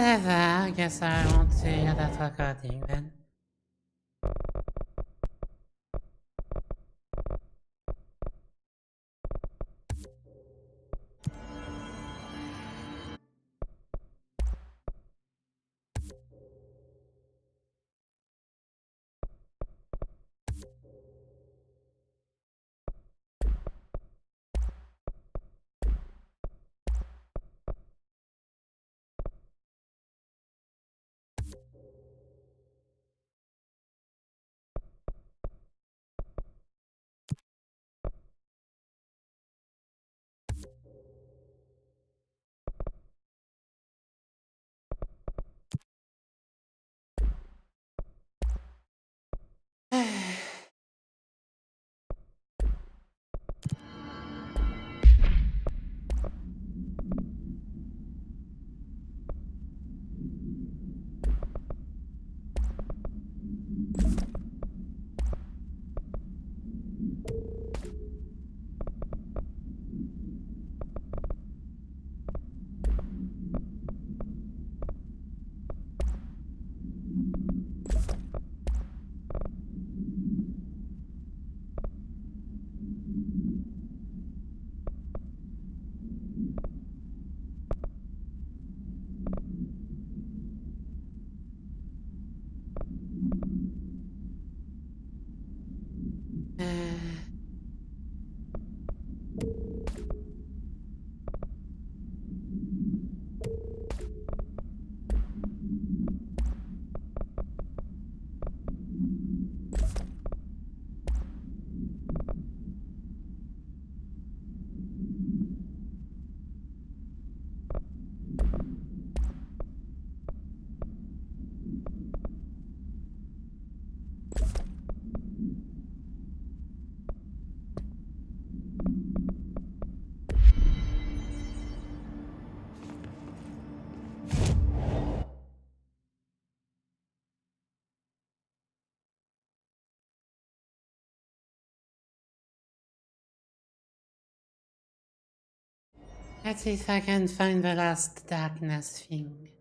Whatever, I guess I won't see that recording then. Let's see if I can find the last darkness thing.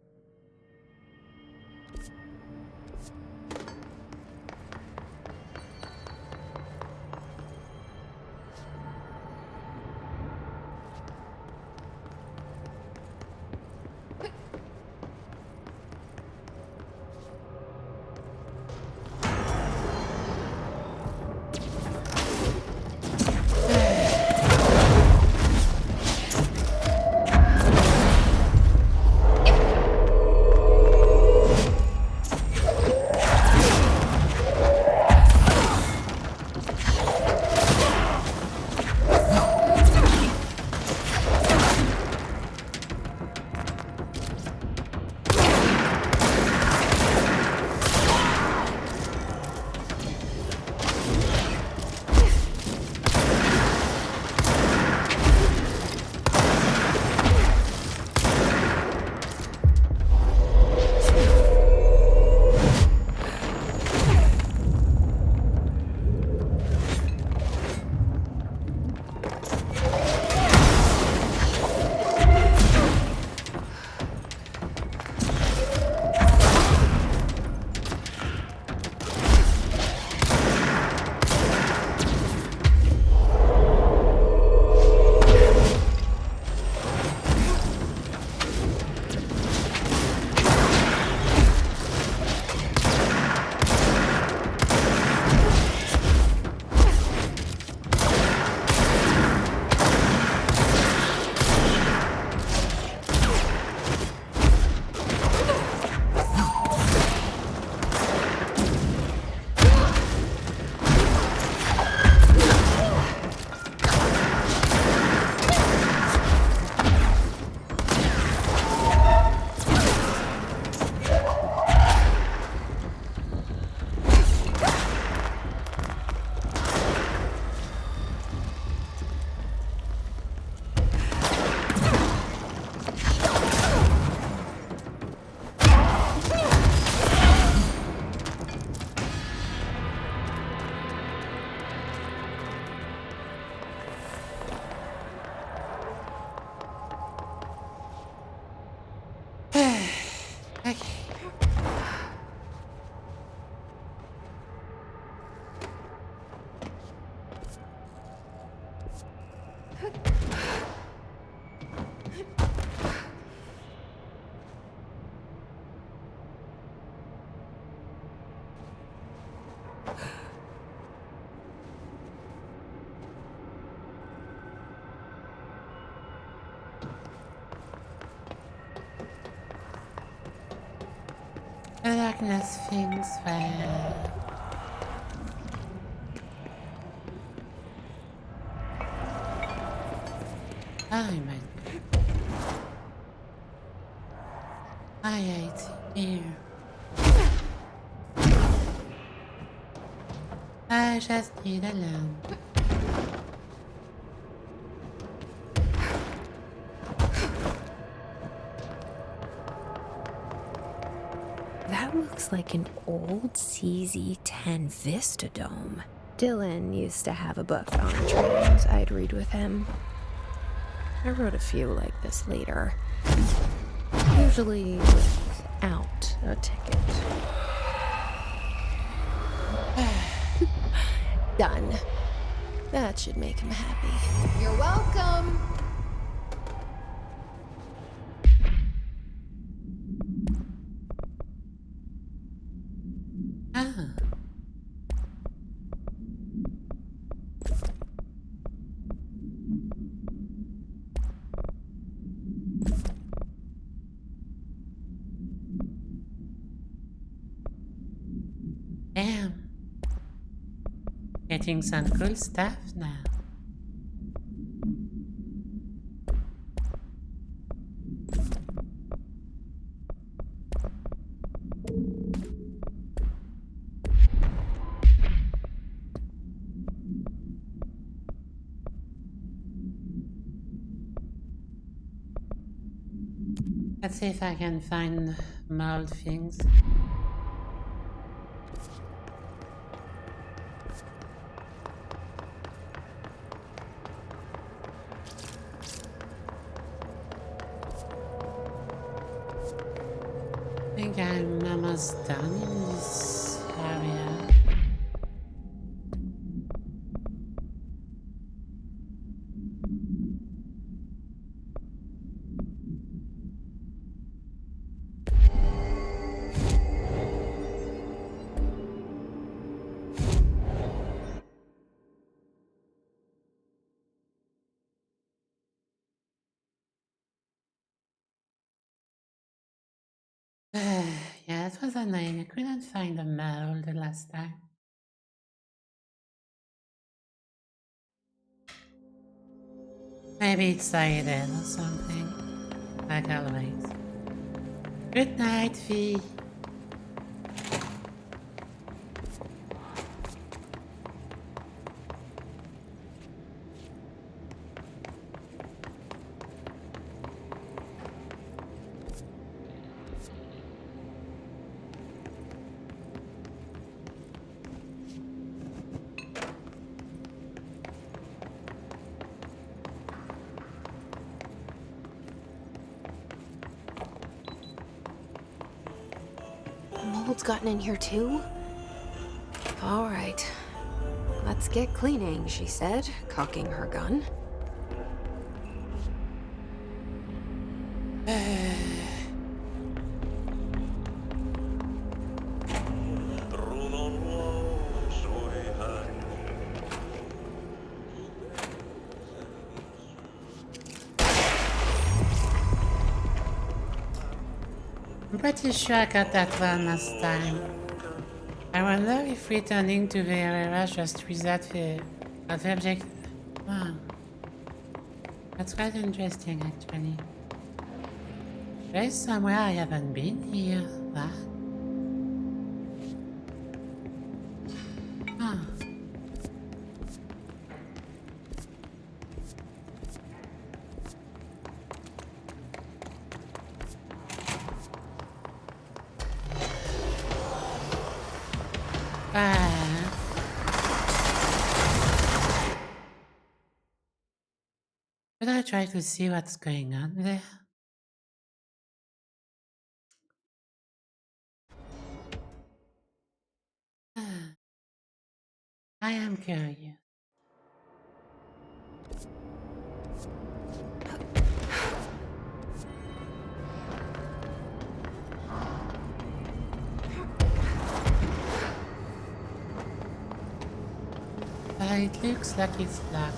The darkness things where... I might... I hate here. I just need a lamp. That looks like an old CZ-10 Vista Dome. Dylan used to have a book on trains I'd read with him. I wrote a few like this later. Usually without a ticket. Done. That should make him happy. You're welcome. Ah. Damn. Getting some cool stuff now. Let's see if I can find mold things. I think I'm almost done in this area. Yeah, it was annoying. I couldn't find a mold the last time. Maybe it's hidden or something. Like always. Good night, V. Mold's gotten in here too? All right. Let's get cleaning, she said, cocking her gun. I'm pretty sure I got that one last time. I wonder if returning to the area just reset the object. Wow. That's quite interesting actually. There's somewhere I haven't been here. What? Oh. Should I try to see what's going on there? I am curious. It looks like it's locked.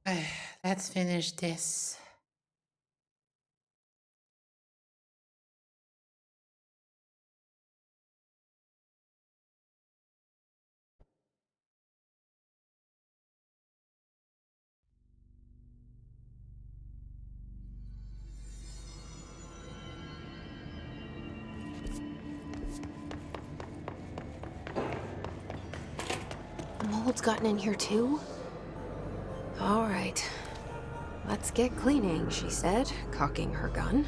Let's finish this. Mold's gotten in here too? All right. Let's get cleaning, she said, cocking her gun.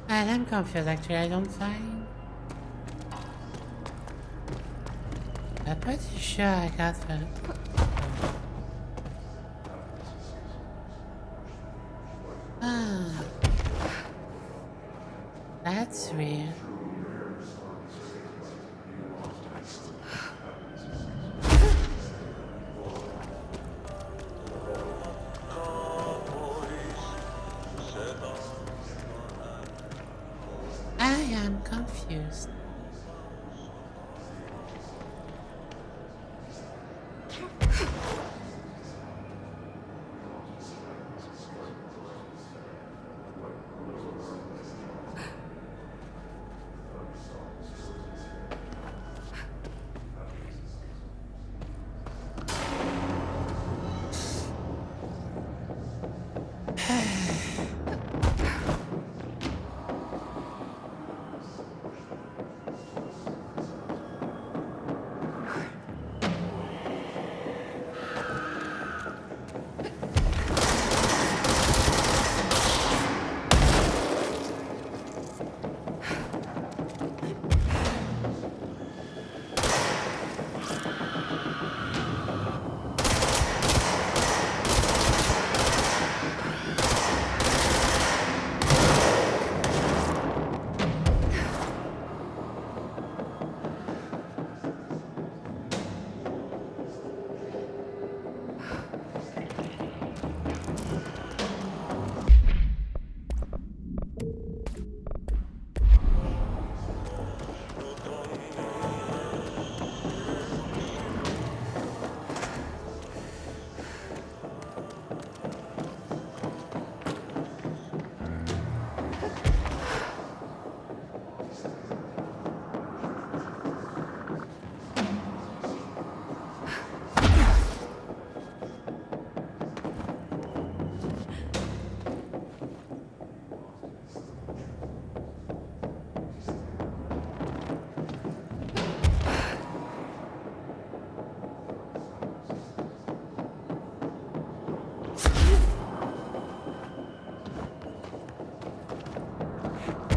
And I'm confused actually, I don't find. I'm pretty sure I got the. Ah. That's weird. I am confused.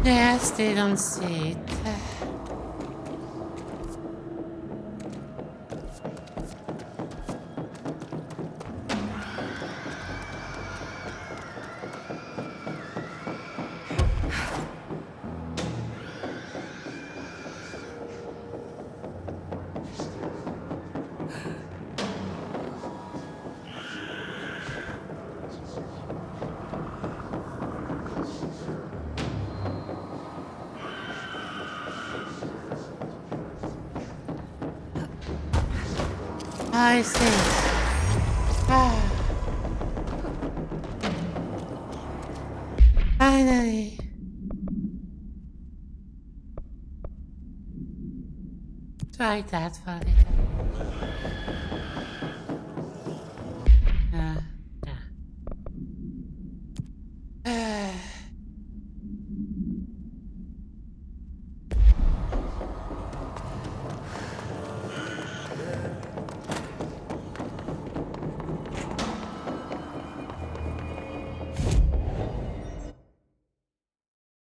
Yes, they don't see it. I see. Ah. Finally. Try that for it. Yeah.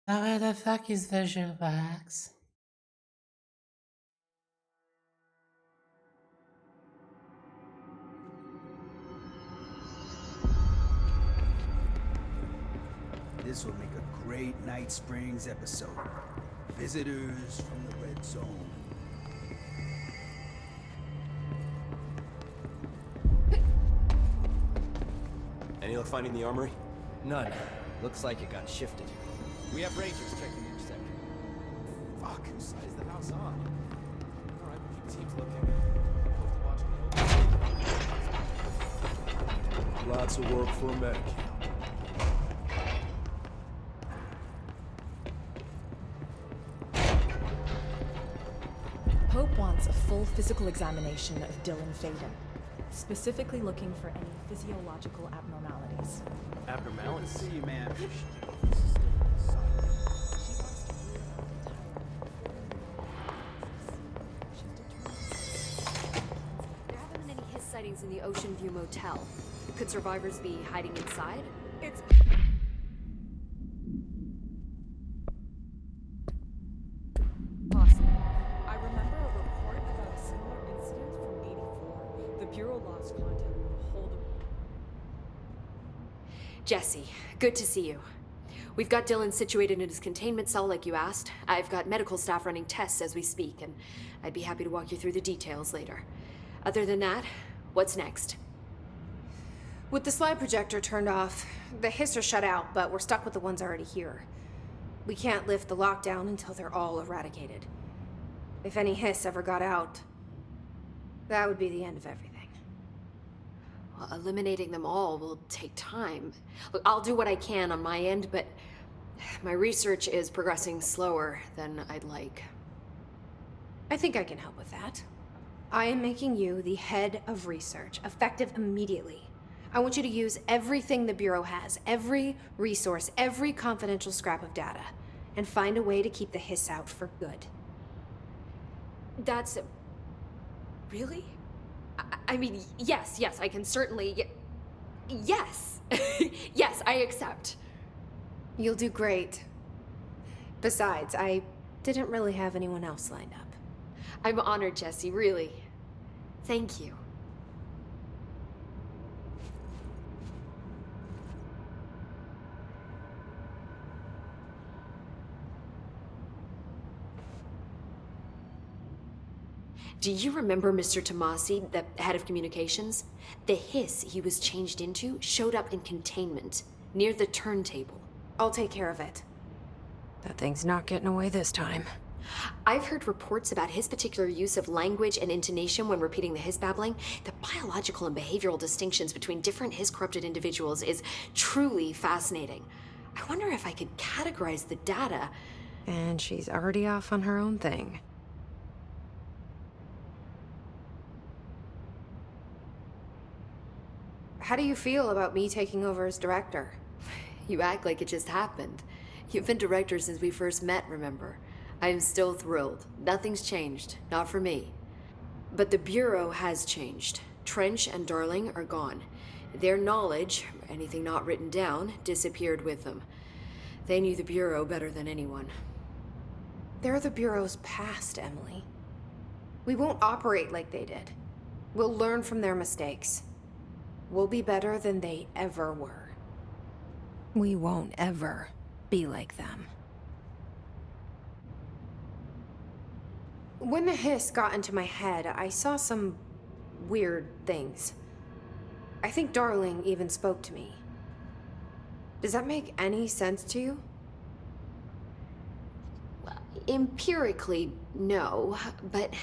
Now where the fuck is visual box? This will make a great Night Springs episode. Visitors from the Red Zone. luck finding the armory? None. Looks like it got shifted. We have rangers checking each sector. Fuck. Whose side is the house on? Alright, we'll keep teams looking. Lots of work for a medic. Pope wants a full physical examination of Dylan Faden, specifically looking for any physiological abnormalities. Abnormalities? See you, man. There haven't been any Hiss sightings in the Ocean View Motel. Could survivors be hiding inside? It's... possible. I remember a report about a similar incident from '84. The Bureau lost contact with a whole... Jesse, good to see you. We've got Dylan situated in his containment cell like you asked. I've got medical staff running tests as we speak, and I'd be happy to walk you through the details later. Other than that, what's next? With the slide projector turned off, the Hiss are shut out, but we're stuck with the ones already here. We can't lift the lockdown until they're all eradicated. If any Hiss ever got out, that would be the end of everything. Well, eliminating them all will take time. Look, I'll do what I can on my end, but my research is progressing slower than I'd like. I think I can help with that. I am making you the head of research, effective immediately. I want you to use everything the Bureau has, every resource, every confidential scrap of data, and find a way to keep the Hiss out for good. That's... really? I mean, yes, I can certainly... yes! Yes, I accept. You'll do great. Besides, I didn't really have anyone else lined up. I'm honored, Jesse, really. Thank you. Do you remember Mr. Tomasi, the head of communications? The Hiss he was changed into showed up in containment, near the turntable. I'll take care of it. That thing's not getting away this time. I've heard reports about his particular use of language and intonation when repeating the Hiss babbling. The biological and behavioral distinctions between different Hiss-corrupted individuals is truly fascinating. I wonder if I could categorize the data. And she's already off on her own thing. How do you feel about me taking over as director? You act like it just happened. You've been director since we first met, remember? I am still thrilled. Nothing's changed. Not for me. But the Bureau has changed. Trench and Darling are gone. Their knowledge, anything not written down, disappeared with them. They knew the Bureau better than anyone. They're the Bureau's past, Emily. We won't operate like they did. We'll learn from their mistakes. We'll be better than they ever were. We won't ever be like them. When the Hiss got into my head, I saw some weird things. I think Darling even spoke to me. Does that make any sense to you? Empirically, no, but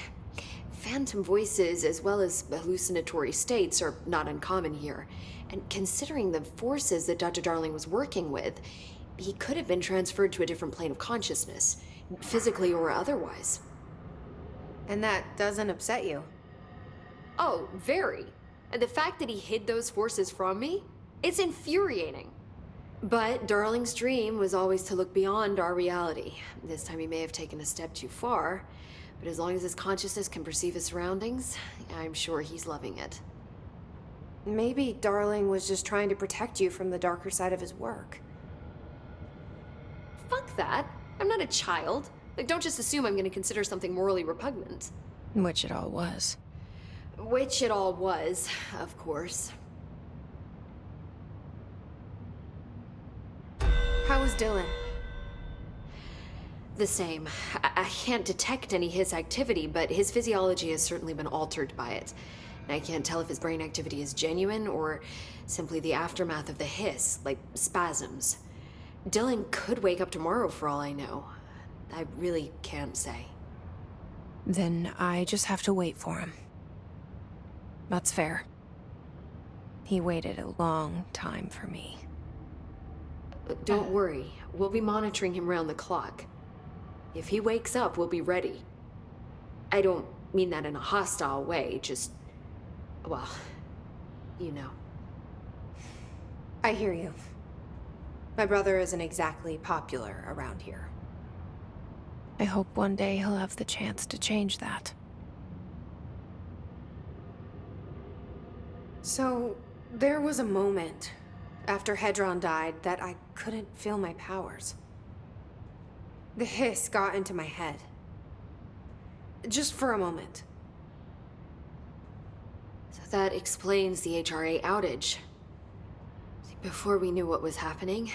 phantom voices as well as hallucinatory states are not uncommon here. And considering the forces that Dr. Darling was working with, he could have been transferred to a different plane of consciousness, physically or otherwise. And that doesn't upset you? Oh, very. And the fact that he hid those forces from me, it's infuriating. But Darling's dream was always to look beyond our reality. This time he may have taken a step too far, but as long as his consciousness can perceive his surroundings, I'm sure he's loving it. Maybe Darling was just trying to protect you from the darker side of his work. Fuck that. I'm not a child. Like, don't just assume I'm going to consider something morally repugnant. Which it all was. Which it all was, of course. How is Dylan? The same. I can't detect any Hiss activity, but his physiology has certainly been altered by it. I can't tell if his brain activity is genuine or simply the aftermath of the hiss, like spasms. Dylan could wake up tomorrow for all I know. I really can't say. Then I just have to wait for him. That's fair. He waited a long time for me. Don't worry, we'll be monitoring him round the clock. If he wakes up, we'll be ready. I don't mean that in a hostile way, just, well, you know. I hear you. My brother isn't exactly popular around here. I hope one day he'll have the chance to change that. So, there was a moment after Hedron died that I couldn't feel my powers. The hiss got into my head. Just for a moment. So that explains the HRA outage. Before we knew what was happening,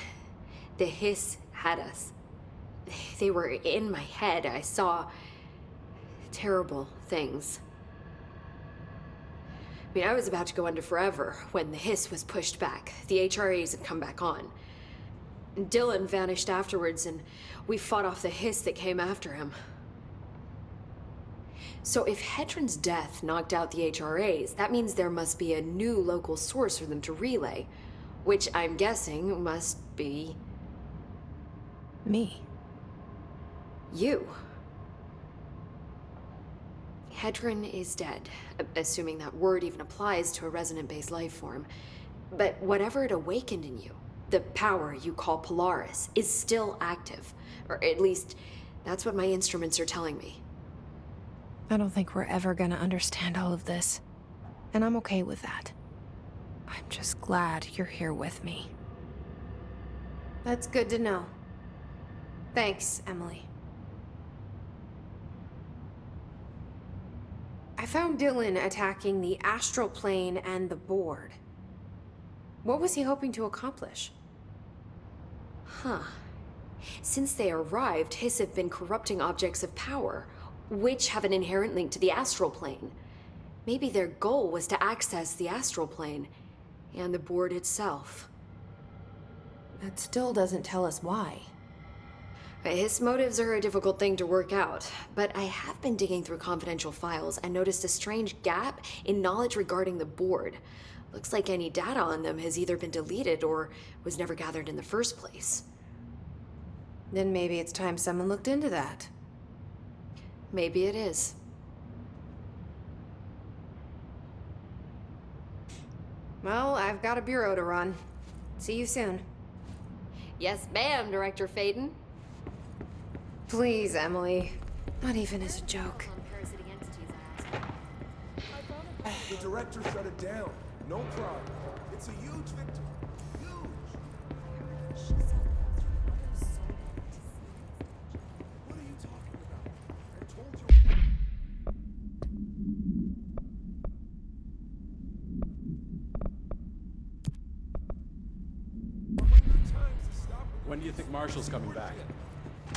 the hiss had us. They were in my head. I saw terrible things. I mean, I was about to go under forever when the hiss was pushed back. The HRAs had come back on. Dylan vanished afterwards, and we fought off the hiss that came after him. So if Hedron's death knocked out the HRAs, that means there must be a new local source for them to relay, which I'm guessing must be... Me. You. Hedron is dead, assuming that word even applies to a resonant-based life form. But whatever it awakened in you, the power you call Polaris, is still active. Or at least, that's what my instruments are telling me. I don't think we're ever gonna understand all of this. And I'm okay with that. I'm just glad you're here with me. That's good to know. Thanks, Emily. I found Dylan attacking the astral plane and the board. What was he hoping to accomplish? Huh. Since they arrived, Hiss have been corrupting objects of power, which have an inherent link to the astral plane. Maybe their goal was to access the astral plane and the board itself. That still doesn't tell us why. His motives are a difficult thing to work out, but I have been digging through confidential files and noticed a strange gap in knowledge regarding the board. Looks like any data on them has either been deleted or was never gathered in the first place. Then maybe it's time someone looked into that. Maybe it is. Well, I've got a bureau to run. See you soon. Yes, ma'am, Director Faden. Please, Emily. Not even as a joke. The director shut it down. No problem. It's a huge victory. Huge. What are you talking about? I told you. When do you think Marshall's coming back?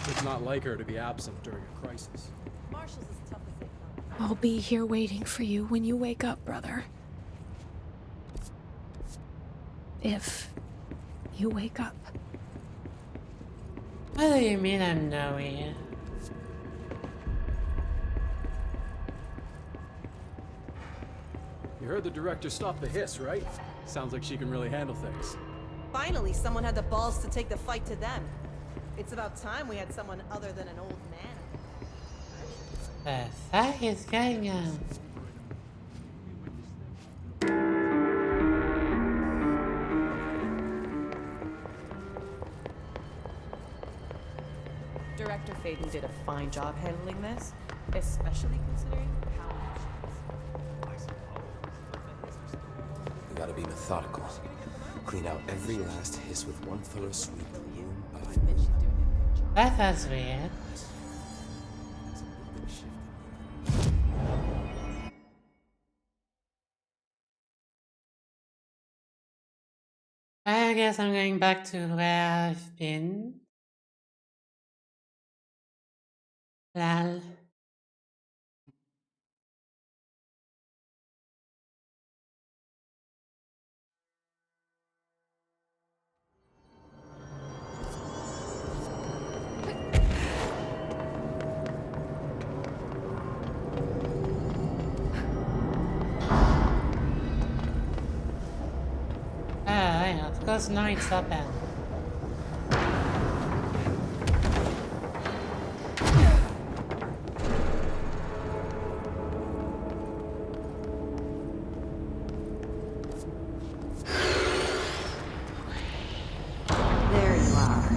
It's not like her to be absent during a crisis. Marshall's as tough as they come. I'll be here waiting for you when you wake up, brother. If you wake up. What do you mean I'm knowing? You heard the director stop the hiss, right? Sounds like she can really handle things. Finally, someone had the balls to take the fight to them. It's about time we had someone other than an old man. The fuck is going on? Director Faden did a fine job handling this, especially considering how much We gotta be methodical. Clean out every last hiss with one thorough sweep, room by room. That was weird. I guess I'm going back to where I've been. Lol. Because now it's open. There you are.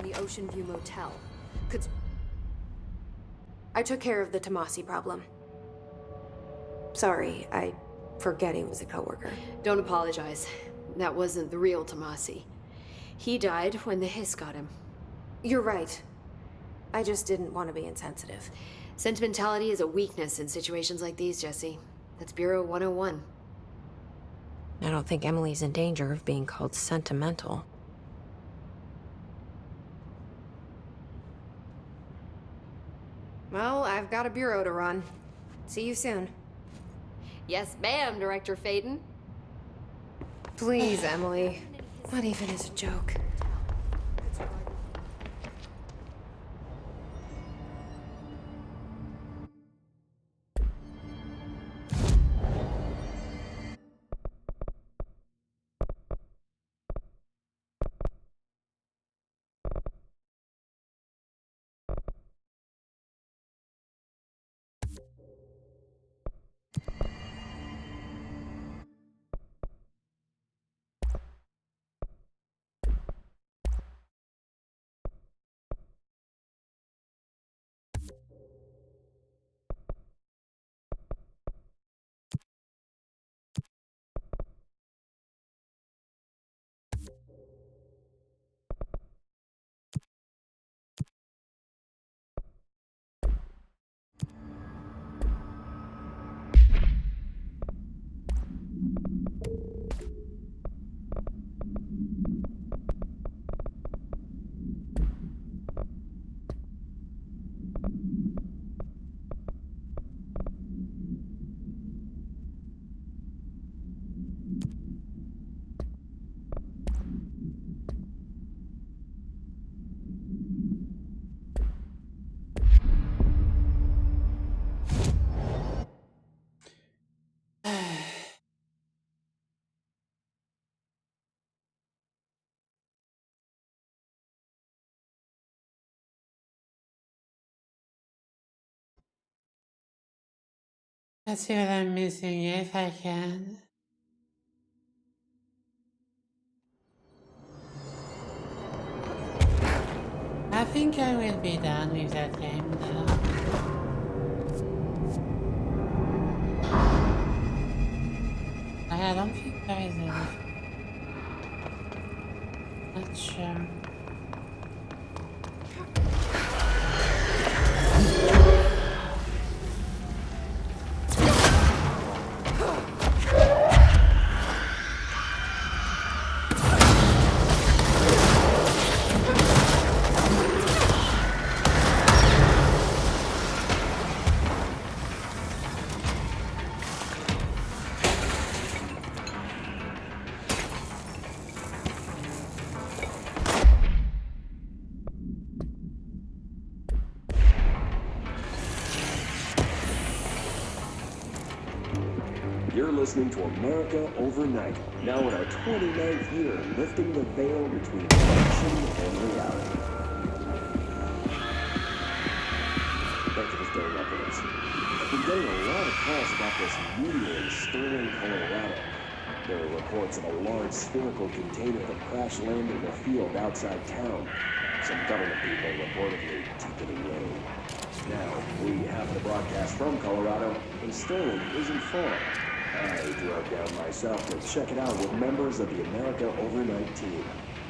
in the Ocean View Motel. I took care of the Tomasi problem. Sorry, I forget he was a coworker. Don't apologize. That wasn't the real Tomasi. He died when the hiss got him. You're right. I just didn't want to be insensitive. Sentimentality is a weakness in situations like these, Jesse. That's Bureau 101. I don't think Emily's in danger of being called sentimental. Well, I've got a bureau to run. See you soon. Yes, ma'am, Director Faden. Please, Emily. Not even as a joke. Let's see what I'm missing if I can. I think I will be done with that game now. I don't think there is anything. Not sure. You're listening to America Overnight, now in our 29th year, lifting the veil between fiction and reality. Thank you for staying up with us. I've been getting a lot of calls about this meteor in Sterling, Colorado. There are reports of a large spherical container that crash landed in a field outside town. Some government people reportedly took it away. Now, we have the broadcast from Colorado, and Sterling isn't far. I drove down myself to check it out with members of the America Overnight team.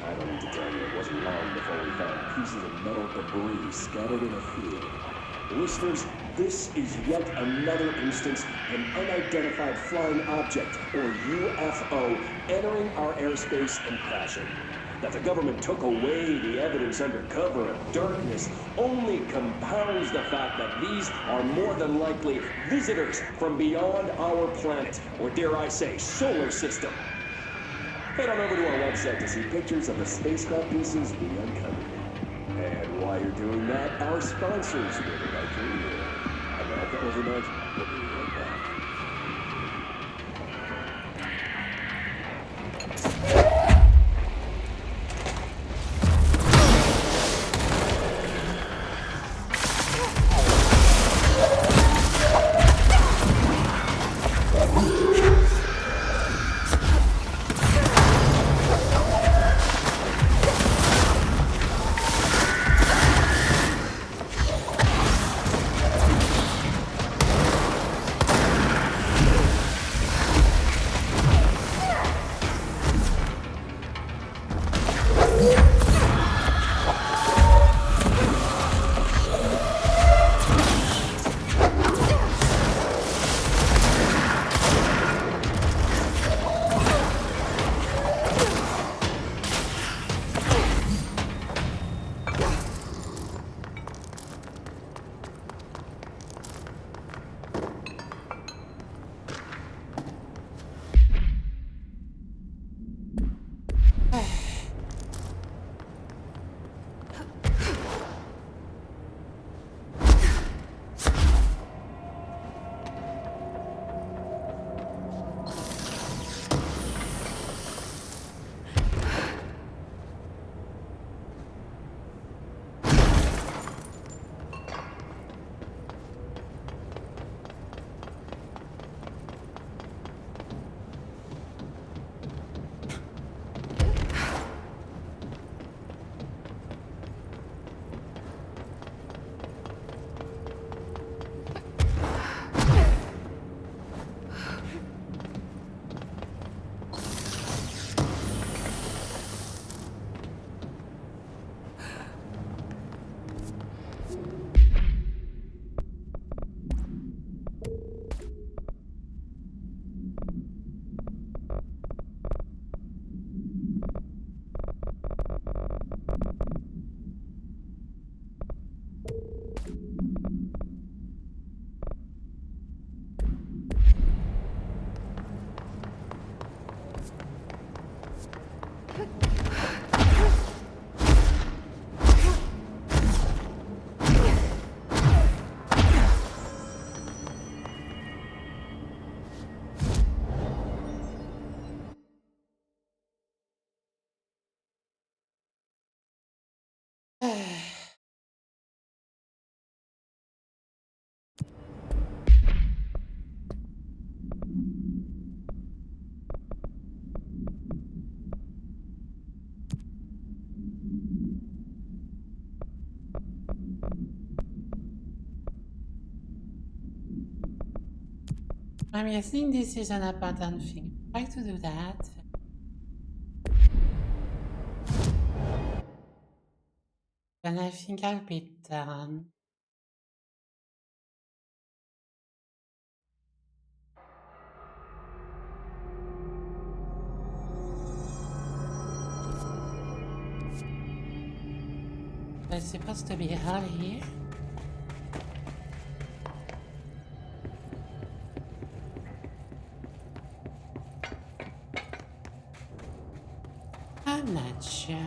I don't need to tell you, it wasn't long before we found pieces of metal debris scattered in a field. Listeners, this is yet another instance of an unidentified flying object, or UFO, entering our airspace and crashing. That the government took away the evidence under cover of darkness only compounds the fact that these are more than likely visitors from beyond our planet, or dare I say, solar system. Head on over to our website to see pictures of the spacecraft pieces we uncovered. And while you're doing that, our sponsors will be right here. America Overnight will be right back. I'm guessing this is an abandoned thing. Try to do that. Then I think I'll be done. There's supposed to be a hole here. I'm not sure.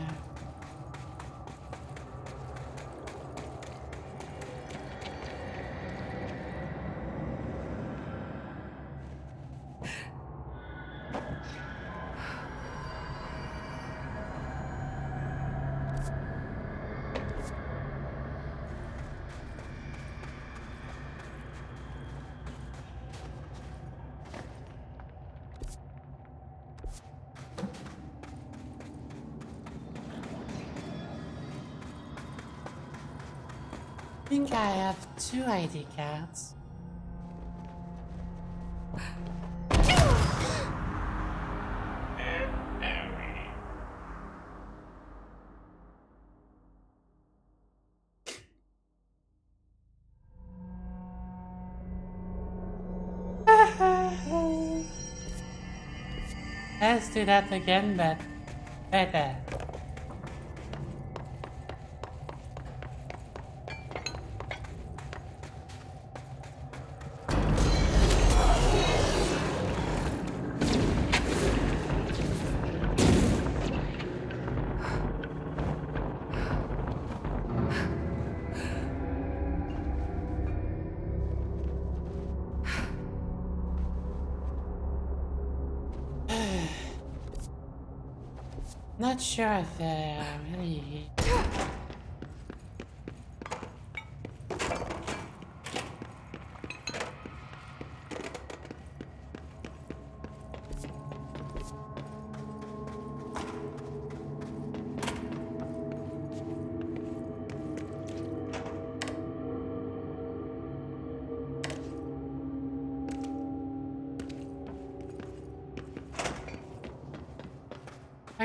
I think I have 2 ID cards. Let's do that again, but better. Not sure if really.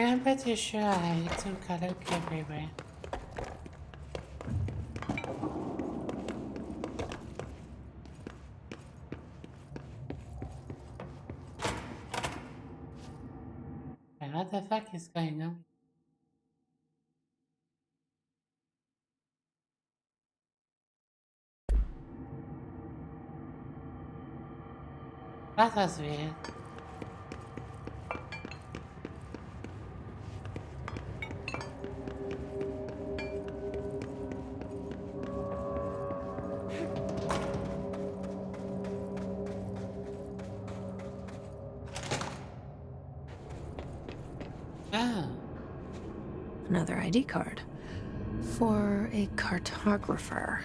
I'm pretty sure I took a look everywhere. And what the fuck is going on? That was weird. Another ID card. For a cartographer.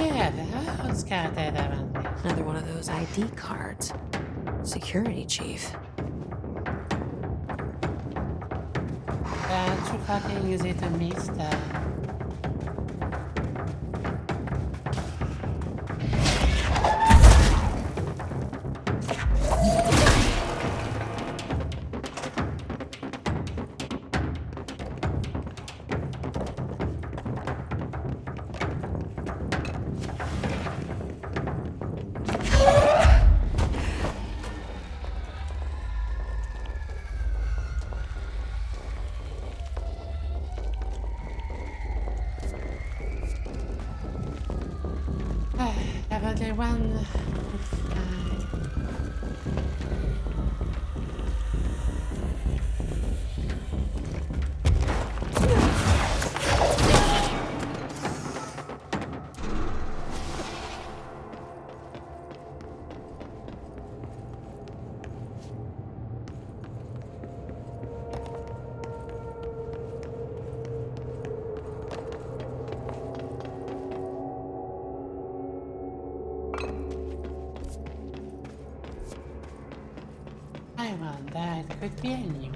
Yeah, those got that haven't they? Another one of those ID cards. Security chief. Too fucking easy to miss that. Definitely one. I wonder, it could be anyone.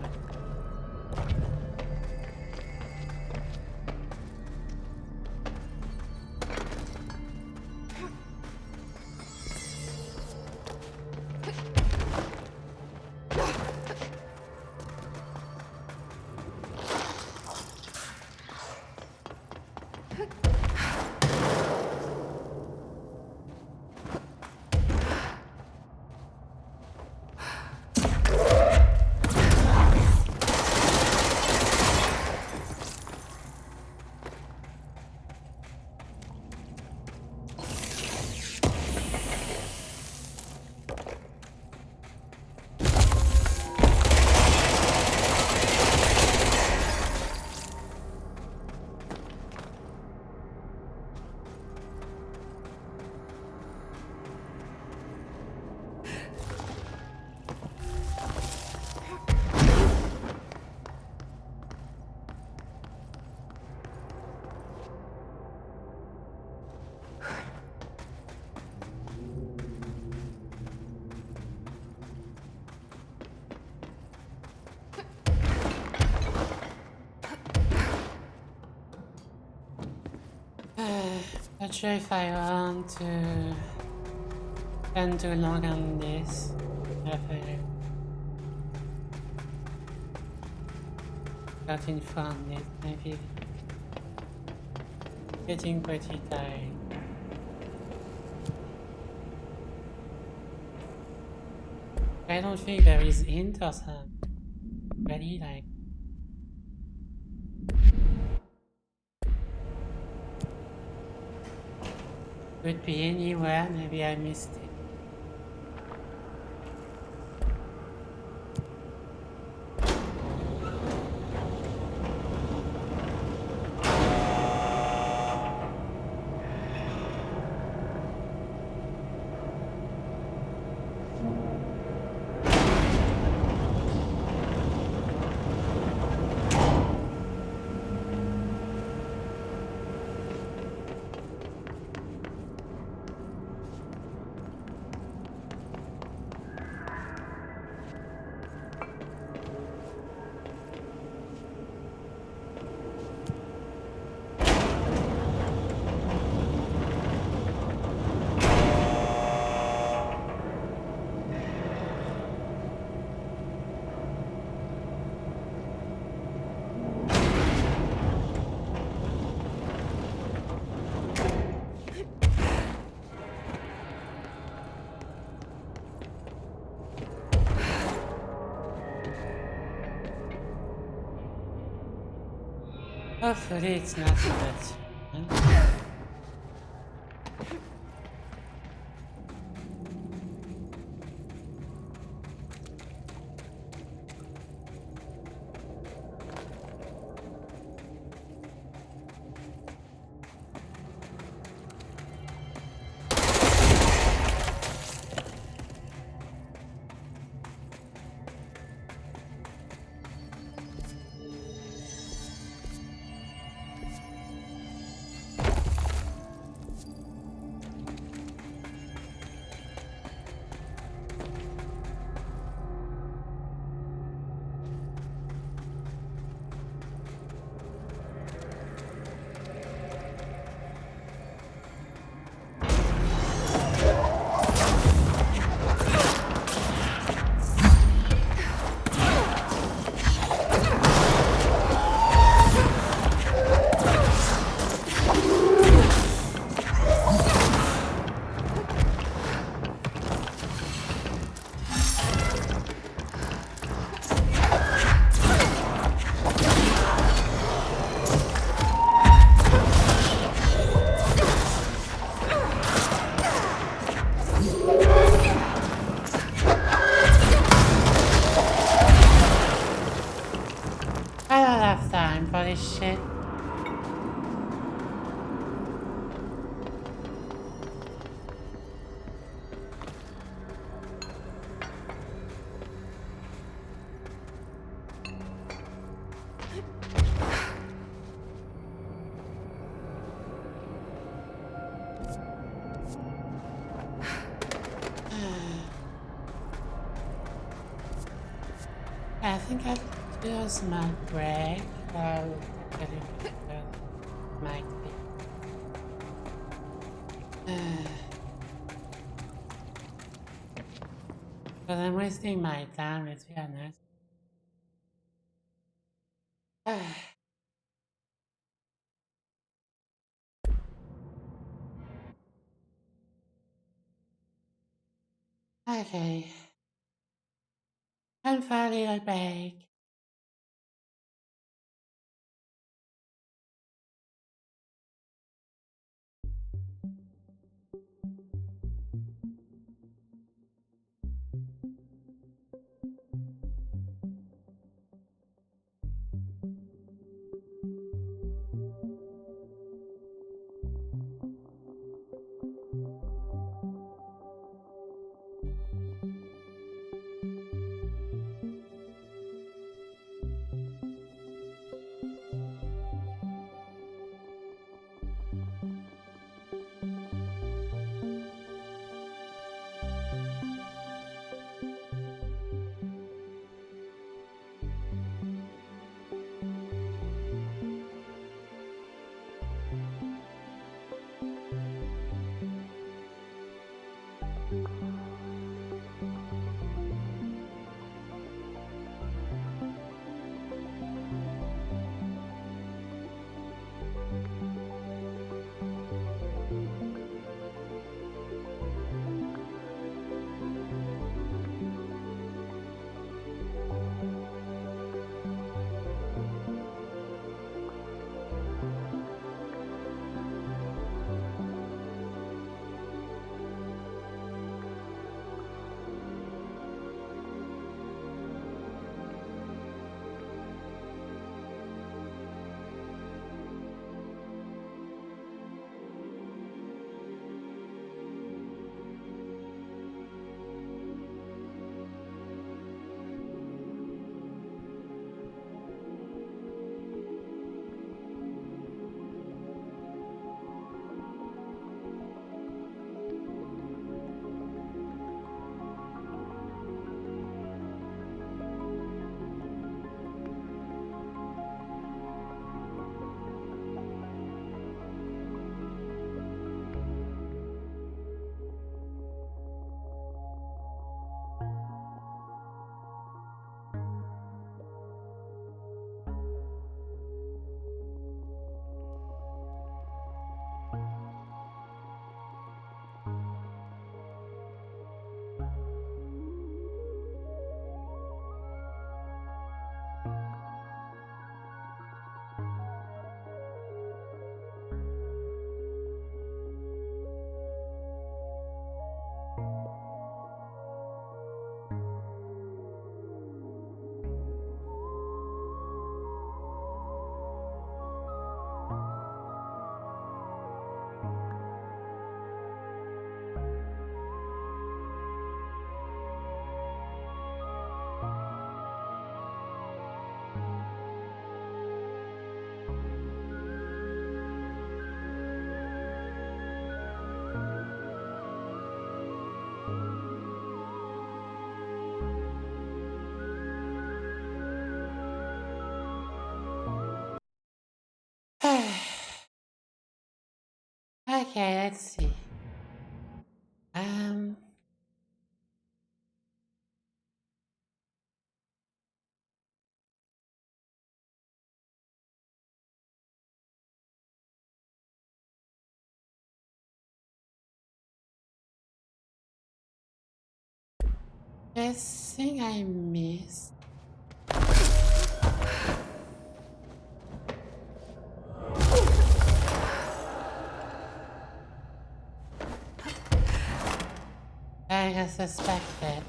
Not sure if I want to spend too long on this. Having fun, it maybe getting pretty tired. I don't think there is int or something. Really, like. Could be anywhere, maybe I missed it. Hopefully it's not that. think I could do a small break while getting might be. But I'm wasting my time, let's be honest. Okay. I'm finally back. Okay, let's see. This thing I missed. I suspected.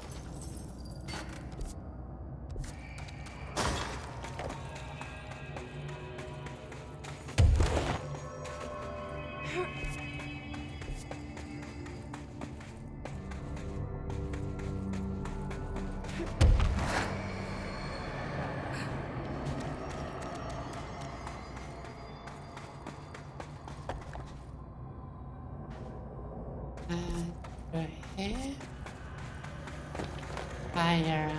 Here. Fire.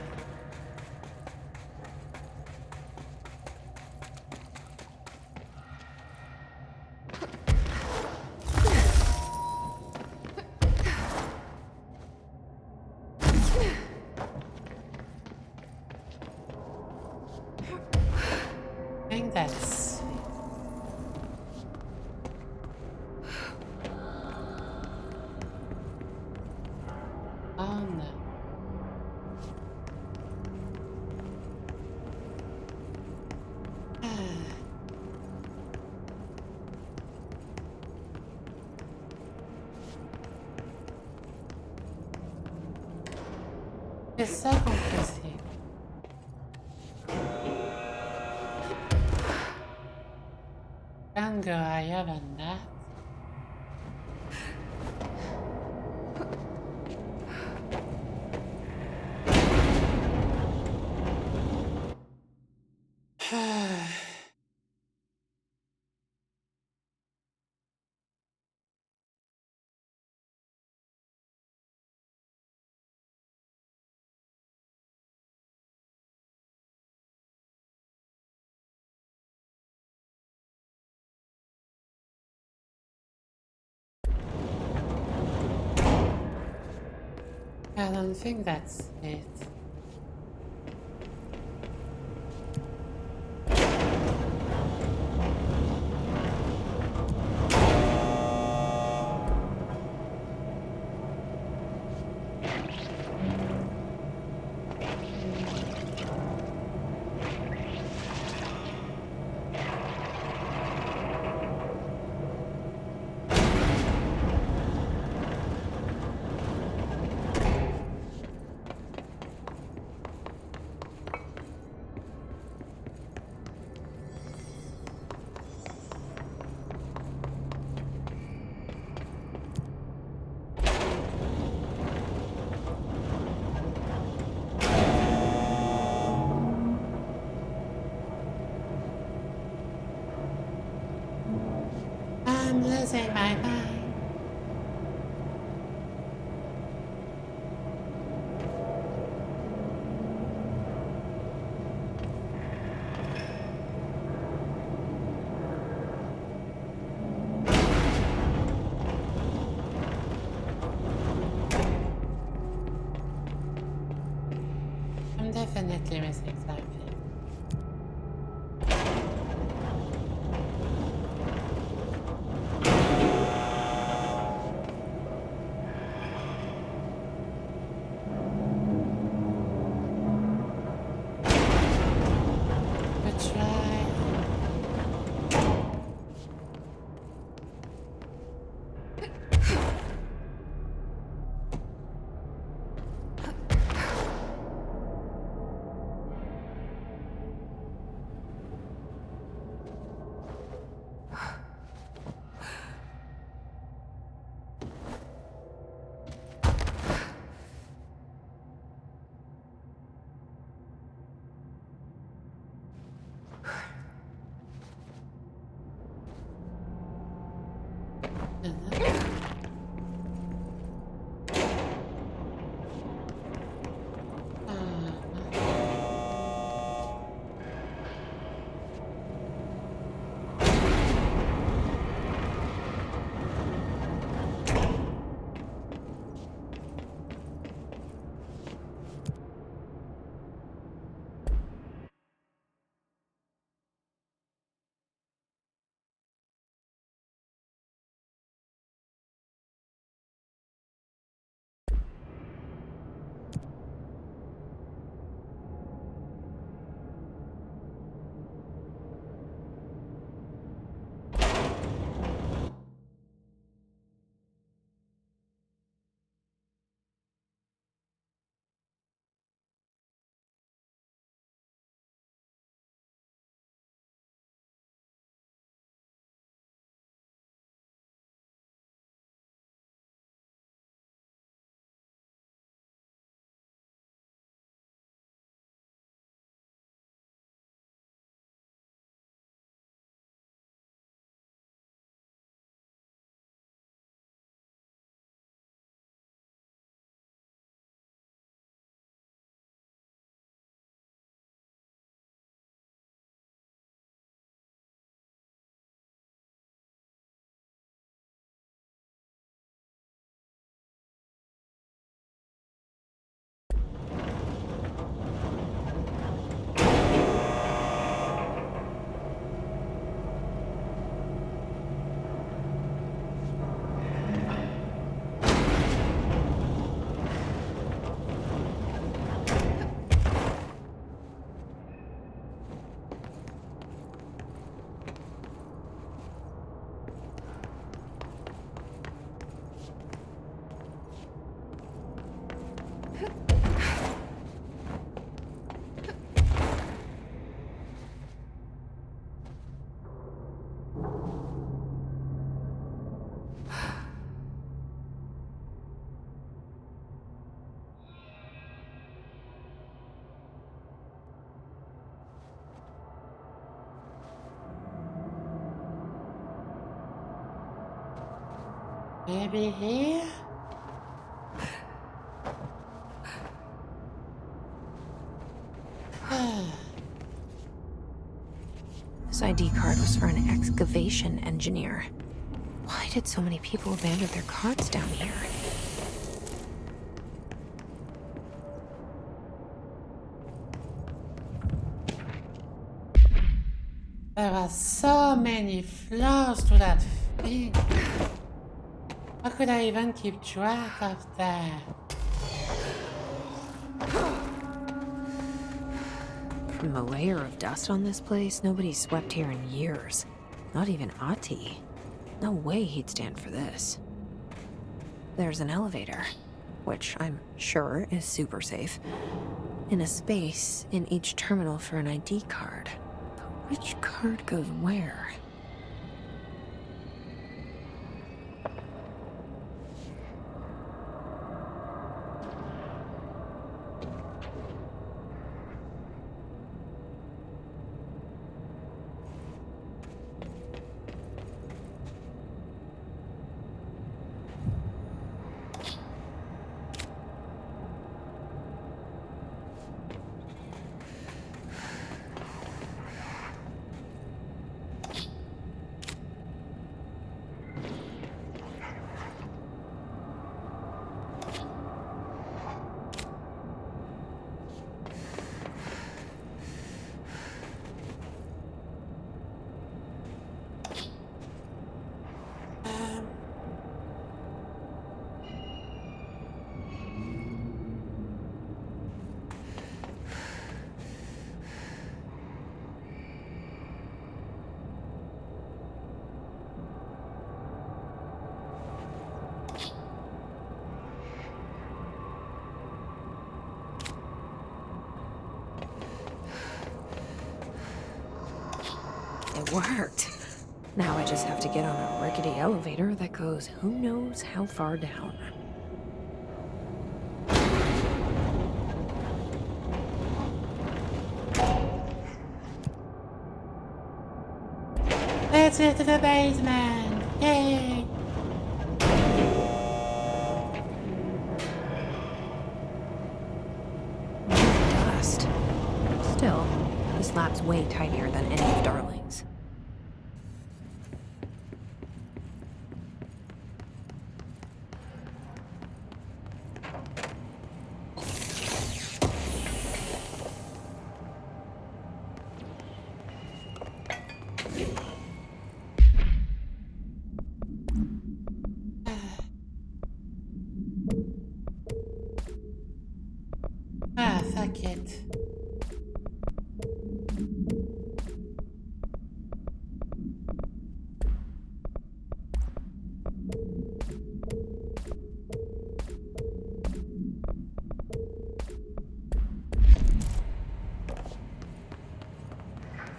C'est ça qu'on faisait. Can't go higher than that. I don't think that's it. I'm losing my mind. I'm definitely missing something. But try. Maybe here? This ID card was for an excavation engineer. Why did so many people abandon their cards down here? There are so many flaws to that thing. How could I even keep track of that? From the layer of dust on this place, nobody's swept here in years. Not even Ati. No way he'd stand for this. There's an elevator, which I'm sure is super safe, and a space in each terminal for an ID card. But which card goes where? It worked. Now I just have to get on a rickety elevator that goes who knows how far down. Let's get to the basement! Yay! Dust. Still, this lab's way tinier than any of Darling's. Ah, fuck it.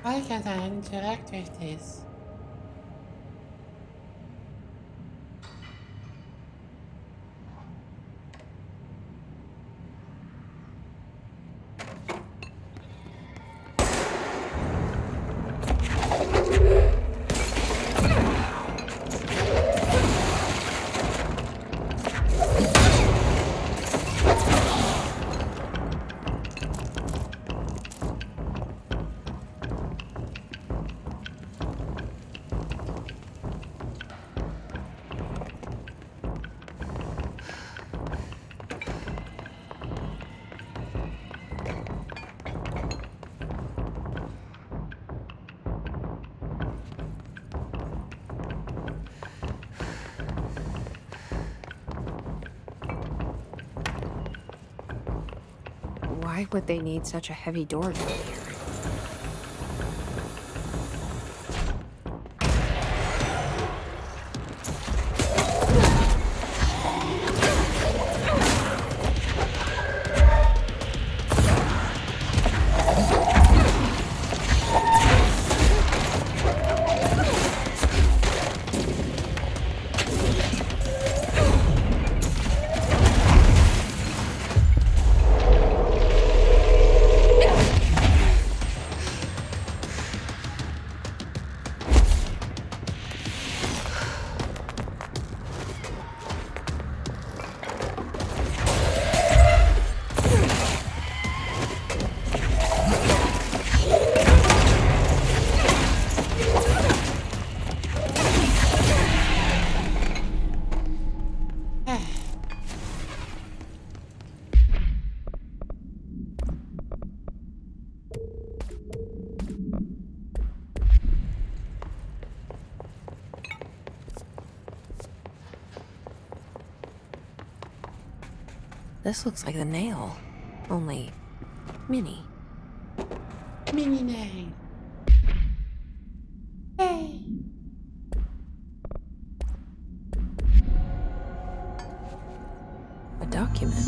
Why can't I interact with this? Why would they need such a heavy door down here? This looks like the nail, only mini. Mini nail. Hey. A document.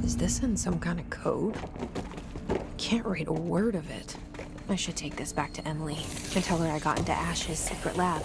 Is this in some kind of code? Can't read a word of it. I should take this back to Emily and tell her I got into Ash's secret lab.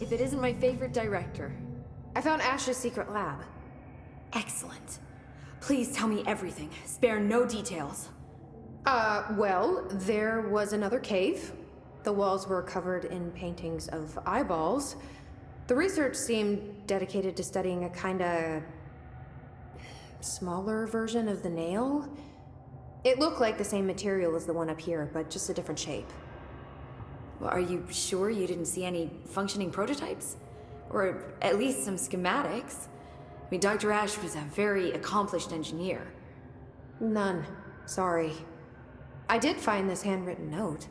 If it isn't my favorite director. I found Ash's secret lab. Excellent. Please tell me everything. Spare no details. Well, there was another cave. The walls were covered in paintings of eyeballs. The research seemed dedicated to studying a kinda smaller version of the nail. It looked like the same material as the one up here, but just a different shape. Well, are you sure you didn't see any functioning prototypes? Or at least some schematics? I mean, Dr. Ash was a very accomplished engineer. None. Sorry. I did find this handwritten note.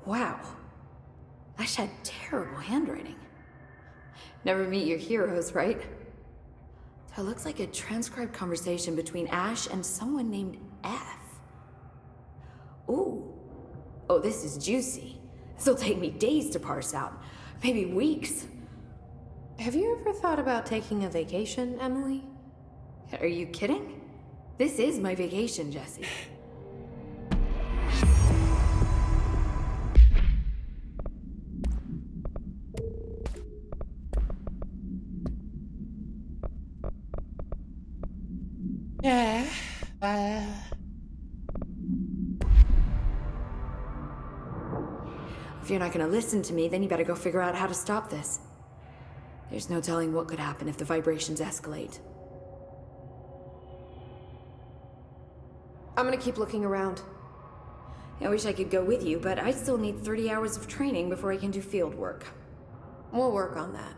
Wow. Ash had terrible handwriting. Never meet your heroes, right? That looks like a transcribed conversation between Ash and someone named F. Ooh. Oh, this is juicy. This'll take me days to parse out. Maybe weeks. Have you ever thought about taking a vacation, Emily? Are you kidding? This is my vacation, Jesse. Yeah. If you're not gonna listen to me, then you better go figure out how to stop this. There's no telling what could happen if the vibrations escalate. I'm gonna keep looking around. I wish I could go with you, but I still need 30 hours of training before I can do field work. We'll work on that.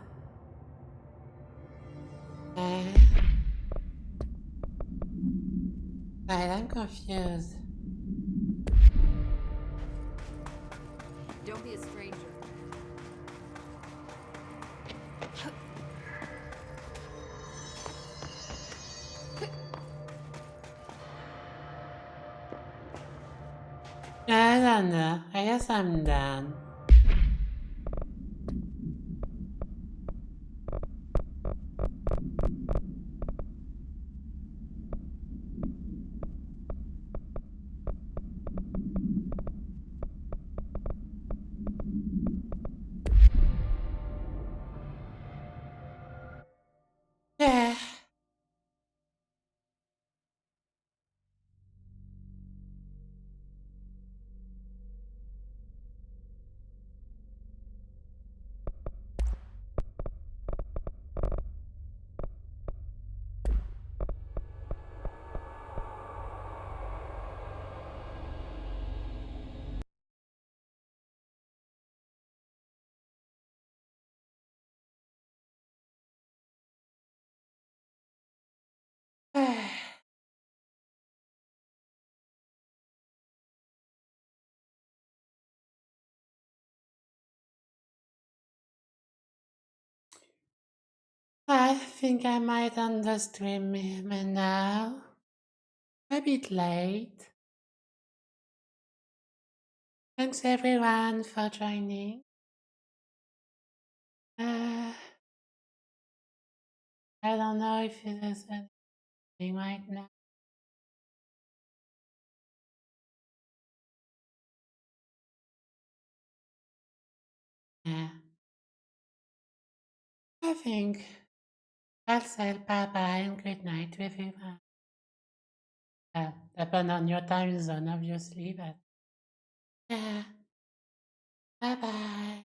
Right, I'm confused. Don't be a stranger. I don't know. I guess I'm done. Yeah. I think I might end the stream now. A bit late. Thanks everyone for joining. I don't know if there's anything right now. Yeah. I think I'll say bye bye and good night to everyone. Depend on your time zone, obviously, but yeah. Bye bye.